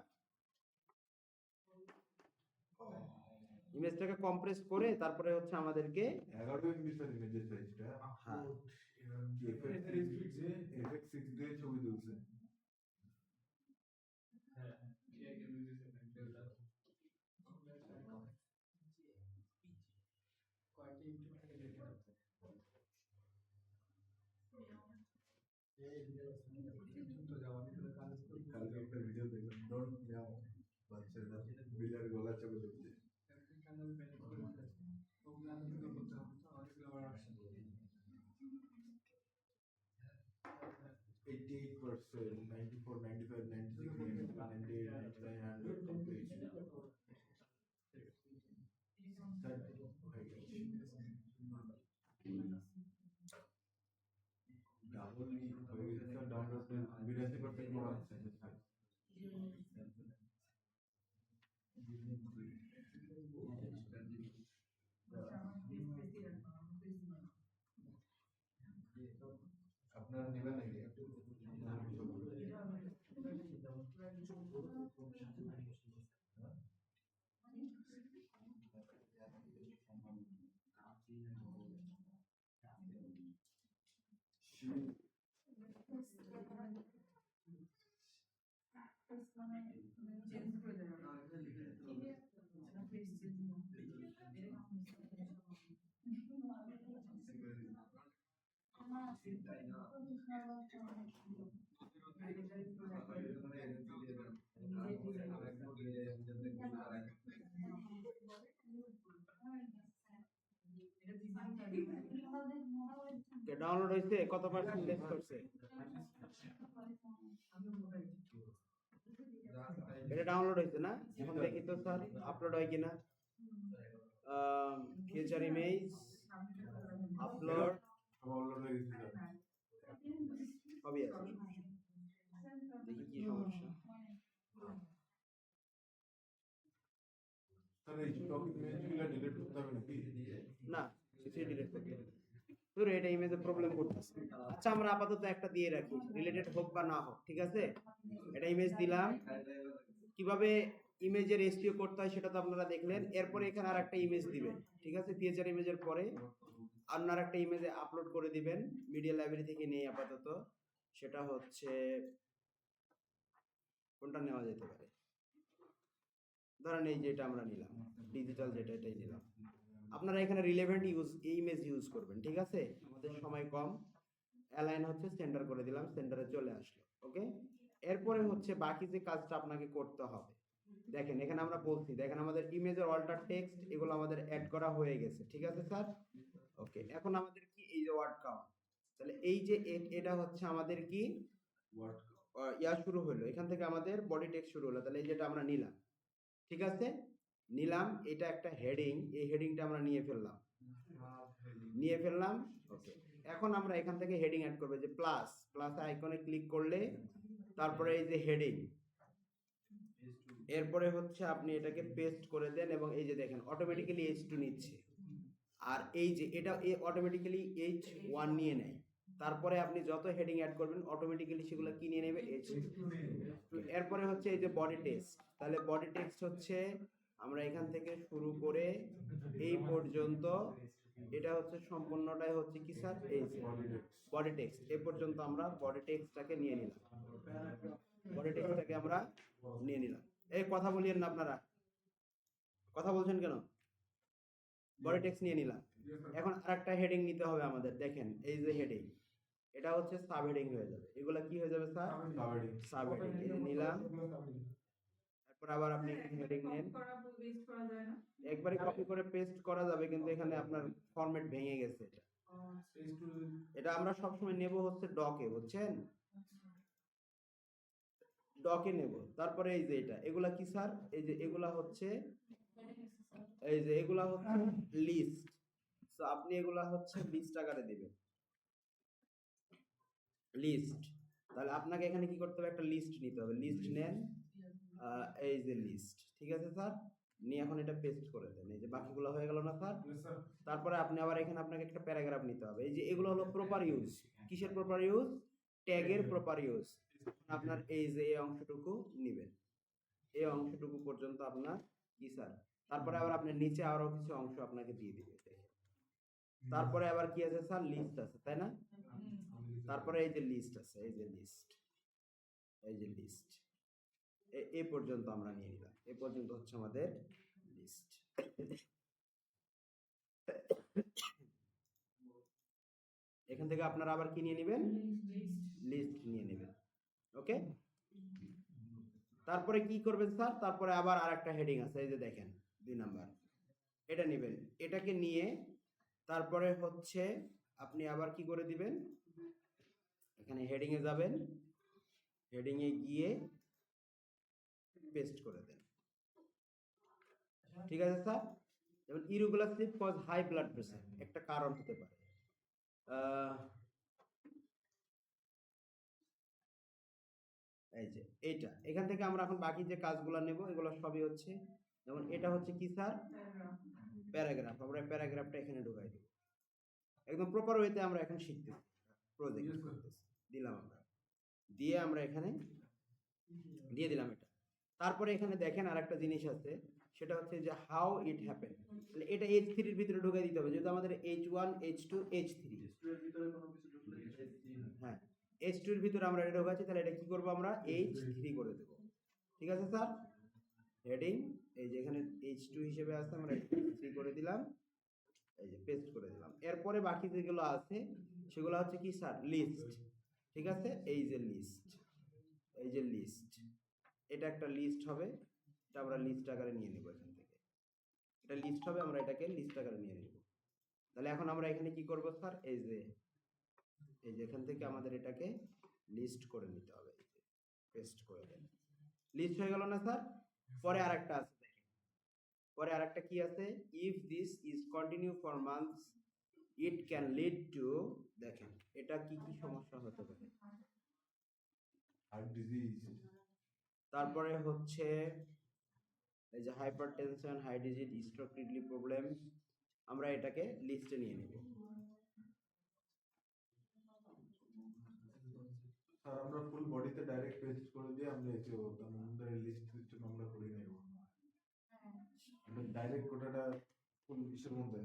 ইমেজটাকে কম্প্রেস করে তারপরে হচ্ছে আমাদেরকে 11 এমবি স্যার ইমেজের সাইজটা। হ্যাঁ, FX6 দিয়ে ছবি তুলছে। কালকে একটা ভিডিও দেখলাম, ডোন্ট মিয়াও, বাচ্চাটা বিড়ালের গলা চেপে ধরছে। 88%, 94, 95, 96, 98, 99, 100 complete. That হয়ে গেছে। ডাবল হয়ে গেছে স্যার, ডাউনলোড 82% করা হচ্ছে। আপনারা নেবেন নাকি? ডাউনলোড হয়েছে, কত পার্সেন্ট লেস করছে? এটা ডাউনলোড হয়েছে না? এখন দেখি তো স্যার আপলোড হয় কিনা। ফিচার ইমেজ আপলোড আপলোড হয়ে গেছে স্যার। সবই আছে। দেখি কি সমস্যা। স্যার এই স্টক ইমেজগুলো ডিলিট করতে হবে নাকি? না, কিছুই ডিলিট করতে হবে না। ধরো এটা ইমেজে প্রবলেম করতেছে। আচ্ছা, আমরা আপাতত একটা দিয়ে রাখি, রিলেটেড হোক বা না হোক, ঠিক আছে? এটা ইমেজ দিলাম। কিভাবে ইমেজের এসটিও করতে হয় সেটা তো আপনারা দেখলেন। এরপরে এখানে আর একটা ইমেজ দিবেন, ঠিক আছে? ফিচার ইমেজের পরে আপনার একটা ইমেজে আপলোড করে দিবেন, মিডিয়া লাইব্রেরি থেকে নেই আপাতত। সেটা হচ্ছে কোনটা নেওয়া যেতে পারে, ধরেন এই যেটা আমরা নিলাম, ডিজিটাল যেটা, এটাই নিলাম। আপনারা এখানে রিলেভেন্ট ইমেজ ইউজ করবেন, ঠিক আছে? আমাদের সময় কম। অ্যালাইন হচ্ছে সেন্টার করে দিলাম, সেন্টারে চলে আসলো। ওকে, এরপরে হচ্ছে বাকি যে কাজটা আপনাকে করতে হবে, দেখেন এখানে আমরা বলছি, দেখেন আমাদের ইমেজের অল্টার টেক্সট এগুলো আমাদের অ্যাড করা হয়ে গেছে, ঠিক আছে স্যার? ওকে, এখন আমাদের কি এই যে ওয়ার্ড কাউন্ট, তাহলে এই যে এটা হচ্ছে আমাদের কি ওয়ার্ড ইয়া শুরু হলো, এখান থেকে আমাদের বডি টেক্সট শুরু হলো। তাহলে এই যেটা আমরা নিলাম, ঠিক আছে? নিলাম, এটা একটা হেডিং, এই হেডিংটা আমরা নিয়ে ফেললাম। ওকে, এখন আমরা এখান থেকে হেডিং অ্যাড করব, যে প্লাস প্লাস আইকনে ক্লিক করলে তারপরে এই যে হেডিং, এরপরে হচ্ছে আপনি এটাকে পেস্ট করে দেন এবং এই যে দেখেন অটোমেটিক্যালি H2 নিচ্ছে। আর এই যে এটা অটোমেটিক্যালি H1 নিয়ে নেয়। তারপরে আপনি যত হেডিং অ্যাড করবেন অটোমেটিক্যালি সেগুলো কি নিয়ে নেবে, H2। এরপরে হচ্ছে এই যে বডি টেক্সট, তাহলে বডি টেক্সট হচ্ছে আমরা এখান থেকে শুরু করে এই পর্যন্ত, এটা হচ্ছে সম্পূর্ণটাই হচ্ছে কি স্যার, এই যে বডি টেক্সট। এ পর্যন্ত আমরা বডি টেক্সটটাকে নিয়ে নিলাম, বডি টেক্সটটাকে আমরা নিয়ে নিলাম। এই কথা বলিয়েন না আপনারা, কথা বলছেন কেন? বডি টেক্সট নিয়ে নিলাম। এখন আরেকটা হেডিং নিতে হবে আমাদের, দেখেন এই যে হেডিং, এটা হচ্ছে সাব হেডিং হয়ে যাবে। এগুলা কি হয়ে যাবে স্যার, সাব হেডিং। এই যে নিলাম, তারপর আবার আপনি হেডিং নেন, একবারে কপি করে পেস্ট করা যাবে, কিন্তু এখানে আপনার ফরম্যাট ভেঙে গেছে। এটা আমরা সবসময় নেব হচ্ছে ডকে, বুঝছেন? ডকে নেব। তারপরে এই যে এটা, এগুলা কি স্যার, এই যে এগুলা হচ্ছে, এই যে এগুলা হচ্ছে লিস্ট। তো আপনি এগুলা হচ্ছে লিস্ট আকারে দিবেন, লিস্ট। তাহলে আপনাকে এখানে কি করতে হবে, একটা লিস্ট নিতে হবে। লিস্ট নেন, এই যে লিস্ট, ঠিক আছে স্যার? নিয়ে এখন এটা পেস্ট করে দেন, এই যে বাকিগুলো হয়ে গেল না স্যার? তারপরে আপনি আবার এখানে আপনাকে একটা প্যারাগ্রাফ নিতে হবে। এই যে এগুলো হলো প্রপার ইউজ। কিসের প্রপার ইউজ, ট্যাগের প্রপার ইউজ। আপনার এই যে এই অংশটুকু নেবেন, এই অংশটুকু পর্যন্ত আপনার কি স্যার। তারপরে আবার আপনার নিচে আরো কিছু অংশ আপনাকে দিয়ে দিবে। তারপরে আবার কি আছে স্যার, লিস্ট আছে, তাই না? তারপরে এই যে লিস্ট আছে, এই যে লিস্ট, এই যে লিস্ট, এই পর্যন্ত আমরা নিয়ে নিলাম। এই পর্যন্ত হচ্ছে আমাদের লিস্ট। এখান থেকে আপনারা আবার কি নিয়ে নেবেন, লিস্ট নিয়ে নেবেন। ওকে, তারপরে কি করবেন স্যার, তারপরে আবার আরেকটা হেডিং আছে, এই যে দেখেন 2 নাম্বার, এটা নেবেন। এটাকে নিয়ে তারপরে হচ্ছে আপনি আবার কি করে দিবেন, এখানে হেডিং এ যাবেন, হেডিং এ গিয়ে পেস্ট করে দেন, ঠিক আছে স্যার? যেমন irregular sleep cause high blood pressure, একটা কারণ হতে পারে। এই যে এইটা, এখান থেকে আমরা এখন বাকি যে কাজগুলো নেব এগুলো সবই হচ্ছে, যেমন এটা হচ্ছে কি স্যার, প্যারাগ্রাফ। আমরা প্যারাগ্রাফটা এখানে ঢুকাই দেব, একদম প্রপার ওয়েতে আমরা এখন শিখতেছি, প্রজেক্ট করতেছি। দিলাম আমরা, দিয়ে আমরা এখানে দিয়ে দিলাম এটা। তারপরে এখানে দেখেন আরেকটা জিনিস আছে, সেটা হচ্ছে যে হাউ ইট হ্যাপেন। তাহলে এটা H3 এর ভিতরে ঢুকাই দিতে হবে, যেহেতু আমাদের H1 H2 H3, হ্যাঁ H2 এর ভিতরে আমরা এটা ঢোকাচ্ছি, তাহলে এটা কি করব, আমরা H3 করে দেব, ঠিক আছে স্যার? হেডিং এই যে এখানে H2 হিসেবে আছে, আমরা H3 করে দিলাম, এই যে পেস্ট করে দিলাম। এরপরে বাকি যেগুলো আছে সেগুলো হচ্ছে কি স্যার, লিস্ট, ঠিক আছে? এই যে লিস্ট, এই যে লিস্ট, এটা একটা লিস্ট হবে, এটা আমরা লিস্ট আকারে নিয়ে নেব। এখান থেকে এটা লিস্ট হবে, আমরা এটাকে লিস্ট আকারে নিয়ে নেব। তাহলে এখন আমরা এখানে কি করব স্যার, এই যে এখান থেকে আমাদের এটাকে লিস্ট করে নিতে হবে, পেস্ট করে দেন, লিস্ট হয়ে গেল না স্যার? পরে আরেকটা আছে, দেখেন পরে আরেকটা কি আছে, if this is continue for months it can lead to, দেখেন এটা কি কি সমস্যা হতে পারে। হার্ট ডিজিজ, তারপরে হচ্ছে এই যে hypertension, high disease, stroke, kidney problem, আমরা এটাকে লিস্টে নিয়ে নেব। স্যার আমরা ফুল বডিতে ডাইরেক্ট পেস্ট করে দিয়ে আমরা এসে আমাদের লিস্ট সিস্টেম আমরা করে নেব। ডাইরেক্ট ওটাটা ফুল ইসের মধ্যে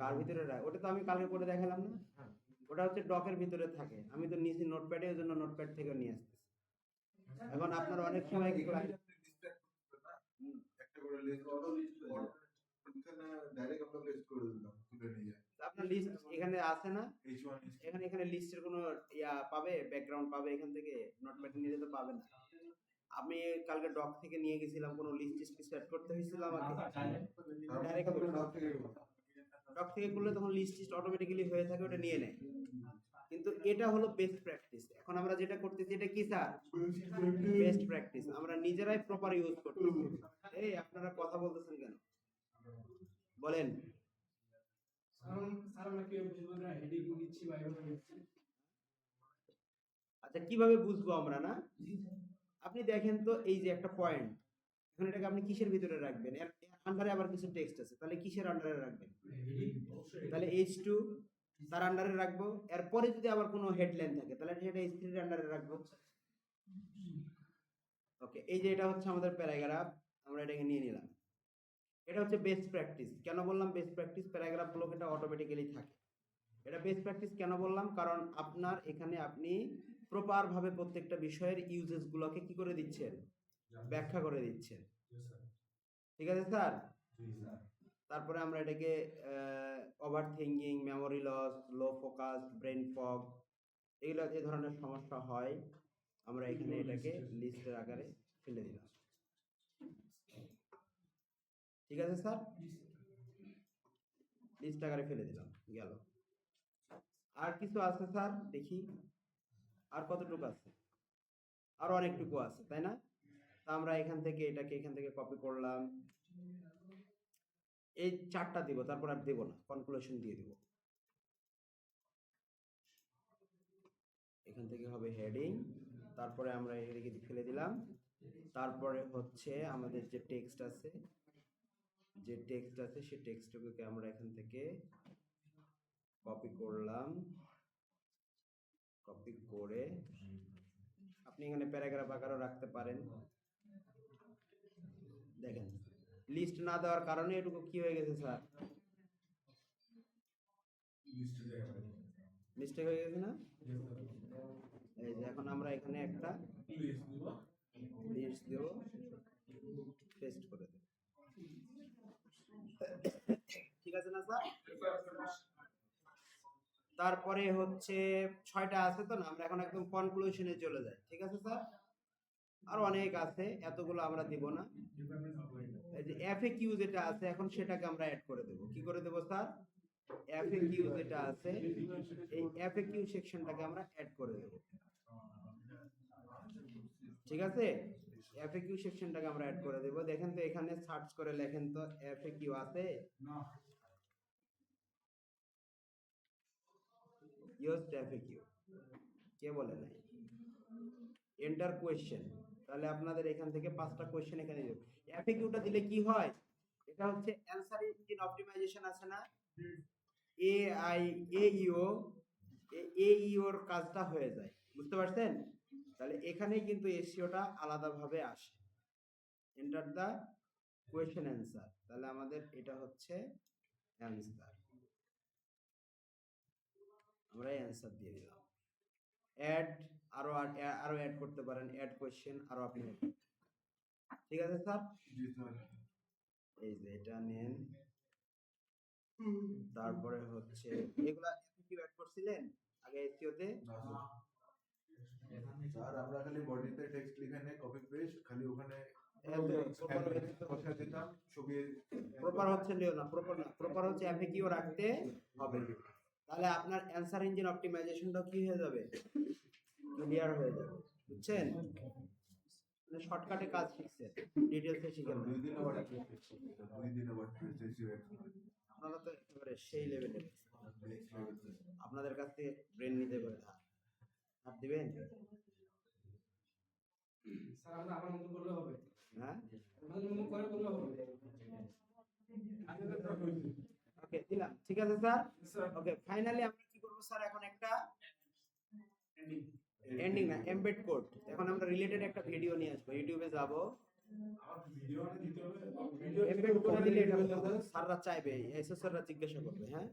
কার ভিতরে ওটা তো আমি কালকে করে দেখালাম না, হ্যাঁ। ওটা হচ্ছে ডকের ভিতরে থাকে, আমি তো নিয়েছি নোটপ্যাডে, ওই জন্য নোটপ্যাড থেকে নিয়ে আসতেছি। এখন আপনার অনেক সময় একটা করে লিস্ট অটো লিস্ট এখানে ডাইরেক্ট আমরা পেস্ট করে দিলাম তুলে নিয়ে আপনার লিস্ট এখানে আছে না, H1 এখানে লিস্টের কোনো পাবে, ব্যাকগ্রাউন্ড পাবে, এখান থেকে নোটপ্যাড নিলে তো পাবে না। আমি কালকে ডক থেকে নিয়ে গেছিলাম, কোনো লিস্ট সেট করতে হয়েছিল আমাকে, ডাইরেক্ট ডক থেকে করলে তখন লিস্ট অটোমেটিক্যালি হয়ে থাকে, ওটা নিয়ে নেয়। কিন্তু এটা হলো বেস্ট প্র্যাকটিস। এখন আমরা যেটা করতেছি এটা কি স্যার? Best practice. আমরা নিজেরাই প্রপার ইউজ করতেছি। এই আপনারা কথা বলতেছেন কেন বলেন? আচ্ছা কিভাবে বুঝবো আমরা না? আপনি দেখেন তো, এই যে একটা পয়েন্ট, এখন এটাকে আপনি কিসের ভিতরে রাখবেন? এর আন্ডারে আবার কিছু টেক্সট আছে, তাহলে কিসের আন্ডারে রাখবেন? তাহলে H2 তার আন্ডারে রাখবো। এরপরে যদি আবার কোনো হেডলাইন থাকে তাহলে সেটা H3 এর আন্ডারে রাখবো। ওকে, এই যে এটা হচ্ছে আমাদের প্যারাগ্রাফ, আমরা এটাকে নিয়ে নিলাম। এটা হচ্ছে বেস্ট প্র্যাকটিস। কেন বললাম বেস্ট প্র্যাকটিস? প্যারাগ্রাফ ব্লক এটা অটোমেটিক্যালি থাকে। এটা বেস্ট প্র্যাকটিস কেন বললাম? কারণ আপনার এখানে আপনি প্রপার ভাবে প্রত্যেকটা বিষয়ের ইউজেস গুলোকে কি করে দিচ্ছেন? ব্যাখ্যা করে দিচ্ছেন। ঠিক আছে স্যার? তারপরে আমরা এটাকে ওভার থিঙ্কিং, মেমোরি লস, লো ফোকাস, ব্রেন ফগ, এগুলো যে ধরনের সমস্যা হয়, আমরা এখানে এটাকে লিস্টের আকারে ফেলে দিলাম। ঠিক আছে স্যার? লিস্ট আকারে ফেলে দিলাম, গেল। আর কিছু আছে স্যার? দেখি আর কতটুকু আছে? আর অনেকটুকু আছে, তাই না? তা আমরা এখান থেকে এটাকে এখান থেকে কপি করলাম, এই 4টা দিব, তারপর আর দেব না, কনক্লুশন দিয়ে দিব। এখান থেকে হবে হেডিং, তারপরে আমরা এদিকে ফেলে দিলাম। তারপরে হচ্ছে আমাদের যে টেক্সট আছে, সেই টেক্সটটাকে আমরা এখান থেকে কপি করলাম, কপি করে আপনি এখানে প্যারাগ্রাফ আকারও রাখতে পারেন। দেখেন লিস্ট না দেওয়ার কারণে এটুকু কি হয়ে গেছে স্যার? মিস্টেক হয়ে গেছে না? এই যে এখন আমরা এখানে একটা লিস্ট দেব, পেস্ট করে দেব। ঠিক আছে না স্যার? তারপরে হচ্ছে 6টা আছে তো না, আমরা এখন একদম কনক্লুশনে চলে যাই। ঠিক আছে স্যার? আর অনেক আছে, এতগুলো আমরা দিব না। এই যে এফএকিউ যেটা আছে এখন সেটাকে আমরা অ্যাড করে দেব। কি করে দেব স্যার? এফএকিউ যেটা আছে এই এফএকিউ সেকশনটাকে আমরা অ্যাড করে দেব। ঠিক আছে? এফএকিউ সেকশনটাকে আমরা অ্যাড করে দেব। দেখেন তো এখানে সার্চ করে লেখেন তো এফএকিউ আছে? ইউজড এফএকিউ কে বলে নাই? এন্টার কোয়েশ্চেন, তাহলে আপনাদের এখান থেকে 5টা কোয়েশ্চেন এখানে দেব। এফএকিউটা দিলে কি হয়? এটা হচ্ছে অ্যানসার ইঞ্জিন অপটিমাইজেশন আছে না, এইওর কাজটা হয়ে যায়। বুঝতে পারছেন? তাহলে এখানেই কিন্তু এসইওটা আলাদাভাবে আসে। এন্টার দা কোয়েশ্চেন অ্যানসার, তাহলে আমাদের এটা হচ্ছে অ্যানসার, আমরা অ্যানসার দিয়ে দিলাম। অ্যাড আরো অ্যাড করতে পারেন, অ্যাড কোয়েশ্চেন আরো আপনি। ঠিক আছে স্যার? এই যে এটা নেন, তারপরে হচ্ছে এগুলা কি অ্যাড করছিলেন আগে এসইওতে? স্যার আমরা খালি বডিতে টেক্সট লিখে নে, কপি পেস্ট, খালি ওখানে কথা দিতাম, ছবি প্রপার হচ্ছে লিও না, প্রপার হচ্ছে এফএকিউ রাখতে হবে। তাহলে আপনার অ্যানসার ইঞ্জিন অপটিমাইজেশনটা কি হয়ে যাবে? ক্লিয়ার হয়ে যাবে। বুঝছেন? মানে শর্টকাটে কাজ শিখছেন, ডিটেইলসে শিখেন না। 2 দিন আবার আপনারা তো একেবারে সেই লেভেলে, আপনাদের কাছ থেকে ব্রেন নিতে পারে হাত দিবেন। স্যার আমরা আমার মতো করলে হবে? হ্যাঁ আমাদের মতো করে করলে হবে? ওকে দিলাম। ঠিক আছে স্যার? ওকে ফাইনালি আমরা কি করব স্যার? এখন একটা এন্ডিং না, এমবেড কোড। এখন আমরা রিলেটেড একটা ভিডিও নিয়ে আসবো, ইউটিউবে যাব, আমার ভিডিও দিতে হবে ভিডিও এমবেড করে দিলে এটা স্যাররা চাইবে, এসএসআররা জিজ্ঞাসা করবে। হ্যাঁ,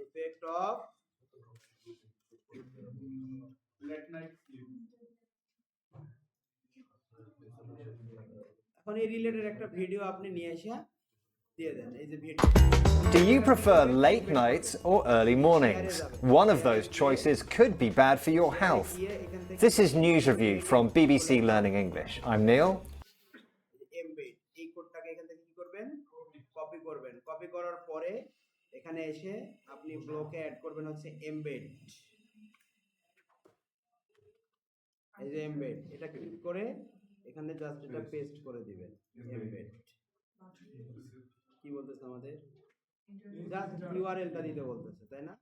effect of late night sleep এখন এই রিলেটেড একটা ভিডিও আপনি নিয়ে এসে দিয়ে দেন, এই যে video. Do you prefer late nights or early mornings? One of those choices could be bad for your health. This is News Review from BBC Learning English. I'm Neil. Embed, এই কোডটাকে এখান থেকে কি করবেন, কপি করবেন। কপি করার পরে এখানে এসে আপনি ব্লকে অ্যাড করবেন হচ্ছে এমবেড। এই যে এমবেড, এটা ক্লিক করে এখানে জাস্ট এটা পেস্ট করে দিবেন। এমবেড কি বলতেছে আমাদের, জাস্ট ইউআরএলটা দিতে বলতেছে, তাই না?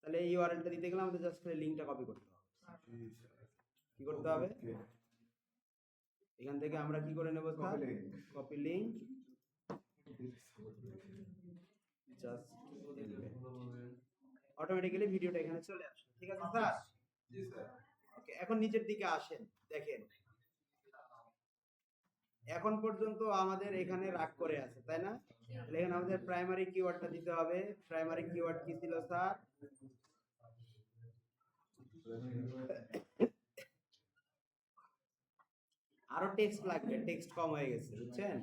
তাহলে এই ইউআরএলটা দিতে গেলে আমাদের জাস্ট খালি লিংকটা কপি করতে হবে। কি করতে হবে, এখান থেকে আমরা কি করে নেব sir, copy link just automatically ভিডিওটা এখানে চলে আসে। ঠিক আছে স্যার? জি স্যার। ওকে, এখন নিচের দিকে আসেন, দেখেন এখন পর্যন্ত আমাদের এখানে রাগ করে আছে, তাই না? তাহলে এখানে আমাদের প্রাইমারি কিওয়ার্ডটা দিতে হবে। প্রাইমারি কিওয়ার্ড কি ছিল স্যার? আরো টেক্সট লাগবে, টেক্সট কম হয়ে গেছে, বুঝছেন?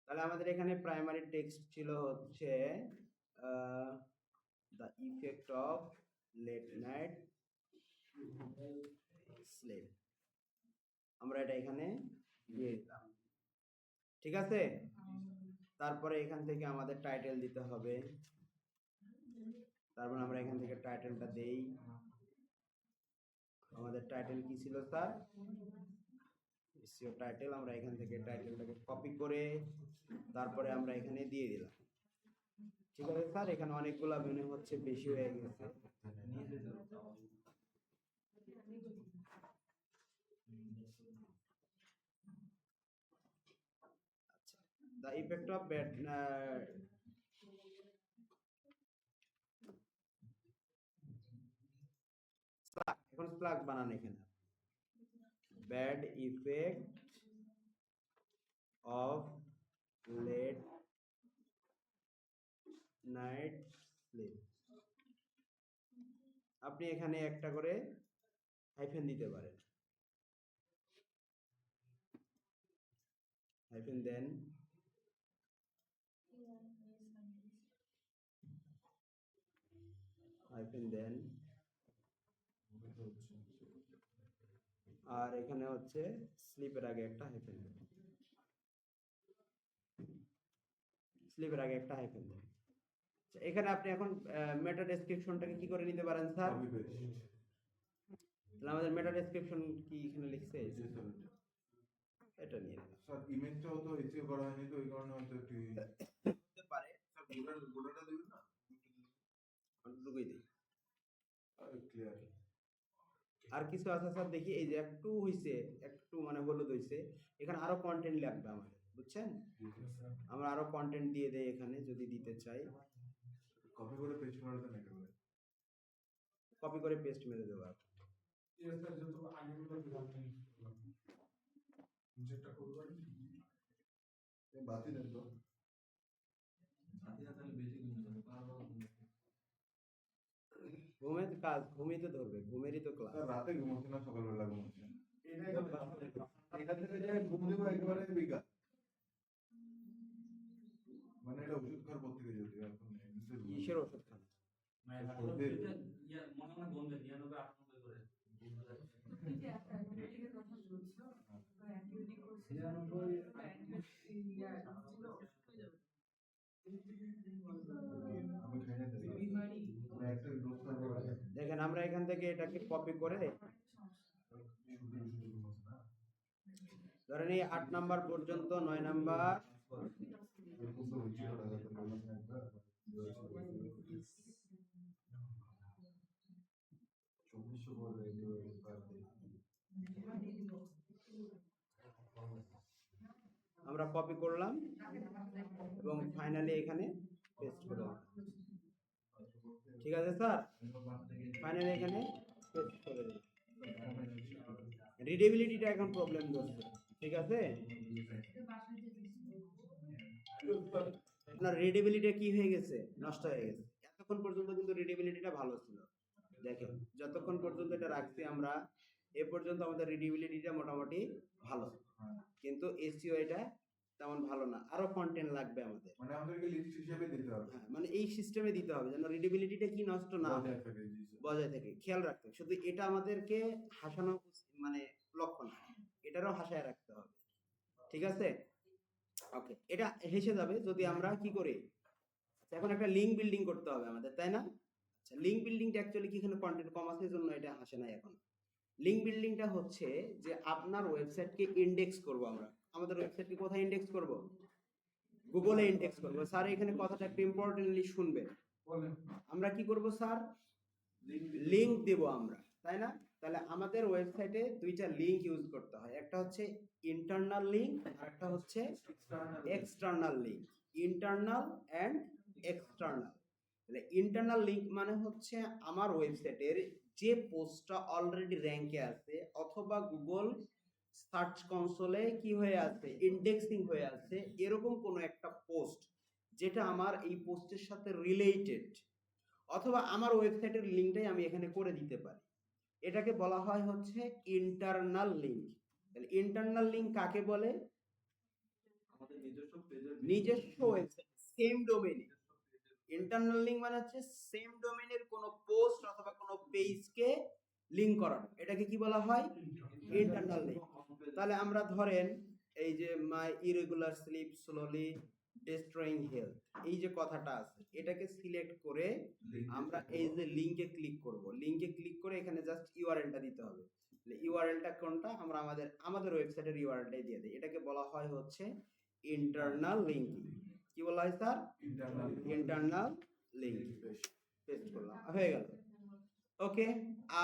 তাহলে আমাদের এখানে প্রাইমারি টেক্সট ছিল হচ্ছে the effect of late night sleep. আমরা এটা এখানে দিয়ে দিলাম, ঠিক আছে? তারপরে এখান থেকে আমাদের টাইটেল দিতে হবে। তারপর আমরা এখান থেকে টাইটেলটা দেই। আমাদের টাইটেল কি ছিল স্যার? SEO title. আমরা এখান থেকে টাইটেলটাকে কপি করে তারপরে আমরা এখানে দিয়ে দিলাম। ঠিক আছে স্যার? এখানে অনেকগুলো মনে হচ্ছে বেশি হয়ে গেছে। The effect of bad এখন প্লাগ বানান এখানে, bad effect of late night sleep. আপনি এখানে একটা করে হাইফেন দিতে পারেন, হাইফেন দেন হাইফেন দেন আর এখানে হচ্ছে স্লিপের আগে একটা হাইফেন দেন, স্লিপের আগে একটা হাইফেন দেন। এখানে আপনি এখন মেটা ডেসক্রিপশনটাকে কি করে নিতে পারেন স্যার? তাহলে আমাদের মেটা ডেসক্রিপশন কি এখানে লিখছে? এটা নিয়ে নিলাম স্যার। ইমেজটাও তো এসিও করা হয়নি, তো এই কারণে হয়তো একটু হতে পারে। স্যার গোটাটা দেবেন না, অন্তটুকুই দিই। ক্লিয়ার। আর কিছু আছে স্যার দেখি, এই যে একটু হইছে, একটু মানে হলুদ হইছে, এখানে আরো কন্টেন্ট লাগবে আমাদের, বুঝছেন? আমরা আরো কন্টেন্ট দিয়ে দেই এখানে যদি দিতে চাই। কপি করে পেস্ট করে দেন একেবারে। কপি করে পেস্ট মেরে দেবো। স্যার যত আগেগুলো দিলাম যেটা করবেন বাতি দেন তো। ঘুমের কাজ, ঘুমিয়ে ধরবে, ঘুমেরই তো ক্লাস। স্যার রাতে ঘুমোচ্ছে না, সকালবেলা ঘুমোচ্ছে। এটাই এখান থেকে যে ঘুম দেবো একেবারে বিকাল, মানে এটা ওষুধ খাওয়ার পর থেকে যদি এখন কিসের ওষুধ খান? আমি খাই না একটা ডোজ খাওয়ার পর দেখেন আমরা এখান থেকে এটাকে কপি করে ধরেন এই 8 নাম্বার পর্যন্ত, 9 নাম্বার আমরা কপি করলাম এবং ফাইনালি এখানে পেস্ট করে দিলাম। ঠিক আছে স্যার, ফাইনালি এখানে পেস্ট করে দিই। রিডেবিলিটিটা এখন প্রবলেম করছে, ঠিক আছে। আপনার রিডেবিলিটি কি হয়ে গেছে, নষ্ট হয়ে গেছে। এতক্ষণ পর্যন্ত কিন্তু রিডেবিলিটিটা ভালো ছিল, দেখেন যতক্ষণ পর্যন্ত এটা রাখছি আমরা এ পর্যন্ত আমাদের রিডেবিলিটিটা মোটামুটি ভালো, কিন্তু এসইও এটা তেমন ভালো না, আরো কন্টেন্ট লাগবে আমাদের, মানে আমাদেরকে লিস্ট হিসেবে দিতে হবে, হ্যাঁ মানে এই সিস্টেমে দিতে হবে যেন রিডেবিলিটিটা কি নষ্ট না হয়, বজায় থাকে, জি স্যার। বজায় থাকে, খেয়াল রাখতে হবে। শুধু এটা আমাদেরকে হাসানো মানে লক্ষ্য না, এটারও হাসায় রাখতে হবে, ঠিক আছে। ওকে, এটা হেসে যাবে যদি আমরা কি করি, এখন একটা লিঙ্ক বিল্ডিং করতে হবে আমাদের, তাই না? আচ্ছা, লিঙ্ক বিল্ডিংটা অ্যাকচুয়ালি কি এখানে কন্টেন্ট কম আছে জন্য এটা হাসে না এখন। লিঙ্ক বিল্ডিংটা হচ্ছে যে আপনার ওয়েবসাইটকে ইন্ডেক্স করব আমরা, আমাদের ওয়েবসাইটকে কোথায় ইন্ডেক্স করব, গুগলে ইন্ডেক্স করব। স্যার এখানে কথাটা একটু ইম্পর্টেন্টলি শুনবেন, আমরা কি করব স্যার, লিঙ্ক দেব আমরা, তাই না? তাহলে আমাদের ওয়েবসাইটে দুইটা লিঙ্ক ইউজ করতে হয়, একটা হচ্ছে ইন্টারনাল লিঙ্ক আর একটা হচ্ছে external link, internal and external. তাহলে ইন্টারনাল লিঙ্ক মানে হচ্ছে আমার ওয়েবসাইটের যে পোস্টটা অলরেডি র্যাঙ্কে আছে অথবা গুগল সার্চ কনসোলে কি হয়ে আছে, ইন্ডেক্সিং হয়ে আছে, এরকম কোনো একটা পোস্ট যেটা আমার এই পোস্টের সাথে রিলেটেড, অথবা আমার ওয়েবসাইটের লিঙ্কটাই আমি এখানে করে দিতে পারি, এটাকে বলা হয় হচ্ছে ইন্টারনাল লিঙ্ক। তাহলে ইন্টারনাল লিঙ্ক কাকে বলে, আমাদের নিজস্ব পেজের নিজস্ব ওয়েবসাইট সেম ডোমেইনে। ইন্টারনাল লিঙ্ক মানে হচ্ছে সেম ডোমেইনের কোনো পোস্ট অথবা কোনো পেজকে লিঙ্ক করানো, এটাকে কি বলা হয়, ইন্টারনাল লিঙ্ক। তাহলে আমরা ধরেন এই যে my irregular sleep slowly destroying health, এই যে কথাটা আছে এটাকে সিলেক্ট করে আমরা এই যে লিংকে ক্লিক করব, লিংকে ক্লিক করে এখানে জাস্ট ইউআরএলটা দিতে হবে। ইউআরএলটা কোনটা, আমরা আমাদের ওয়েবসাইটের ইউআরএলটাই দিয়ে দিই, এটাকে বলা হয় হচ্ছে ইন্টারনাল লিংকিং। কি বলা হয় স্যার, ইন্টারনাল লিংকিং। পেস্ট করলাম, হয়ে গেল। ওকে,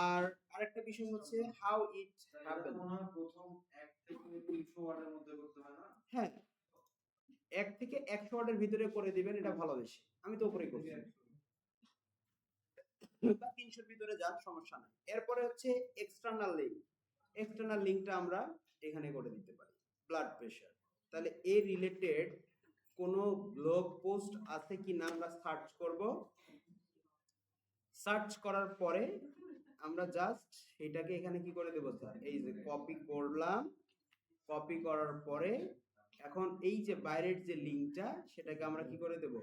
আর আরেকটা বিষয় হচ্ছে হাউ ইট হ্যাপেন। প্রথম 1 থেকে 300 ওয়ার্ডের মধ্যে করতে হয় না? হ্যাঁ, 1 থেকে 100 ওয়ার্ডের ভিতরে করে দিবেন, এটা ভালো বেশি, আমি তো উপরেই করছি, বা 300 এর ভিতরে যান সমস্যা নাই। এরপরে হচ্ছে এক্সটার্নাল লিংক, এক্সটার্নাল লিংকটা আমরা এখানে করে দিতে পারি, ব্লাড প্রেশার। তাহলে এই রিলেটেড কোনো ব্লগ পোস্ট আছে কি না আমরা সার্চ করব, সার্চ করার পরে আমরা জাস্ট এটাকে এখানে কি করে দেব স্যার, এই যে কপি করলাম, কপি করার পরে এখন এই যে বাইরের যে লিংকটা সেটাকে আমরা কি করে দেব,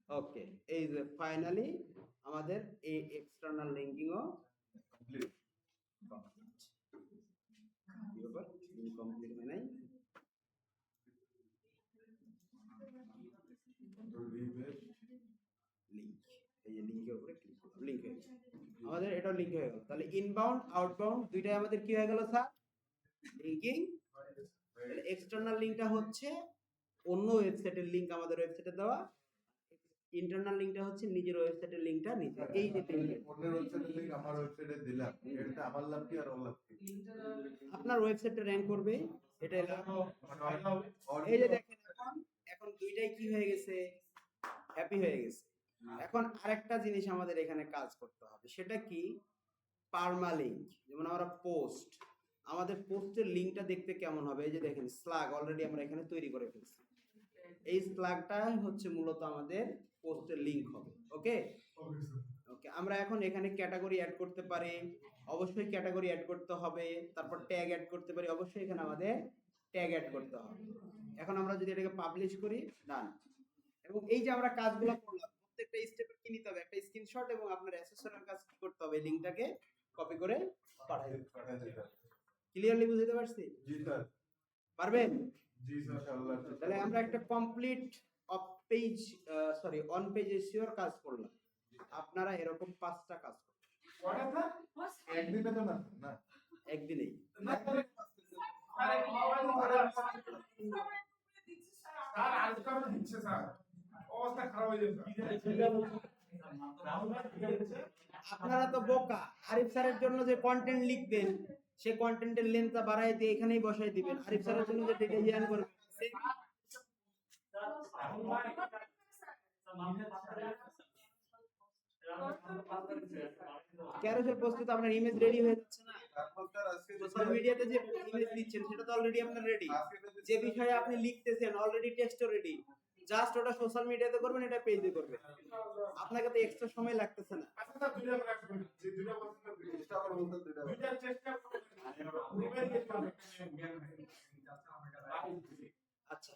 ওকে, এই যে ফাইনালি আমাদের এই এক্সটার্নাল লিংকিংও কমপ্লিট। কি ব্যাপার, ইনকমপ্লিট হয় নাই, লিংক, এই যে লিংকের উপরে ক্লিক করলাম, লিংক হয়ে গেল আমাদের, এটাও লিংক হয়ে গেল। তাহলে ইনবাউন্ড আউটবাউন্ড দুইটাই আমাদের কি হয়ে গেল স্যার, লিংকিং। তাহলে এক্সটার্নাল লিংকটা হচ্ছে অন্য ওয়েবসাইটের লিংক আমাদের ওয়েবসাইটে দেওয়া, ইন্টারনাল লিংকটা হচ্ছে নিজের ওয়েবসাইটের লিংকটা নিতে। এই যে অন্যের ওয়েবসাইটের লিংক আমার ওয়েবসাইটে দিলাম, এটাতে আমার লাভ কি আর ওর লাভ কি? আপনার ওয়েবসাইটে র‍্যাঙ্ক করবে, এটাই লাভ। এই যে দেখেন এখন দুইটাই কি হয়ে গেছে, হ্যাপি হয়ে গেছে। এখন আরেকটা জিনিস আমাদের এখানে কাজ করতে হবে, সেটা কি, পারমালিংক। যেমন আমরা পোস্ট, আমাদের পোস্টের লিংকটা দেখতে কেমন হবে, এই যে দেখেন স্ল্যাগ অলরেডি আমরা এখানে তৈরি করে ফেলছি, এই স্ল্যাগটা হচ্ছে মূলত আমাদের পোস্টের লিংক হবে। ওকে ওকে, আমরা এখন এখানে ক্যাটাগরি অ্যাড করতে পারি, অবশ্যই ক্যাটাগরি অ্যাড করতে হবে, তারপর ট্যাগ অ্যাড করতে পারি, অবশ্যই এখানে আমাদের ট্যাগ অ্যাড করতে হবে। এখন আমরা যদি এটাকে পাবলিশ করি, ডান। এবং এই যে আমরা কাজগুলো করলাম প্রত্যেকটা স্টেপের কি নিতে হবে, একটা স্ক্রিনশট, এবং আপনার অ্যাসেসরের কাজ কি করতে হবে, লিংকটাকে কপি করে পাঠাই দিতে। ক্লিয়ারলি বুঝতে পারছি? জি স্যার। পারবেন? জি স্যার, ইনশাআল্লাহ। তাহলে আমরা একটা complete of page on page এসইওর কাজ করলাম, আপনারা এরকম 5টা কাজ করবেন। একদিনে তো না, না একদিনেই। আপনারা তো বোকা, আরিফ স্যারের জন্য যে কন্টেন্ট লিখবেন সে কন্টেন্টের লেন্থটা বাড়াই দিয়ে এখানেই বসাই দিবেন, আরিফ স্যারের জন্য যে ডেটা হিয়ান করবেন ক্যারোসেল পোস্টে তো আপনার ইমেজ রেডি হয়ে যাচ্ছে না। সোশ্যাল মিডিয়াতে যে ইমেজ দিচ্ছেন সেটা তো অলরেডি আপনার রেডি। যে বিষয়ে আপনি লিখতেছেন অলরেডি টেক্সটও রেডি, জাস্ট ওটা সোশ্যাল মিডিয়াতে করবেন, এটা পেজে করবেন। আপনাকে তো এক্সট্রা সময় লাগতেছে না। আচ্ছা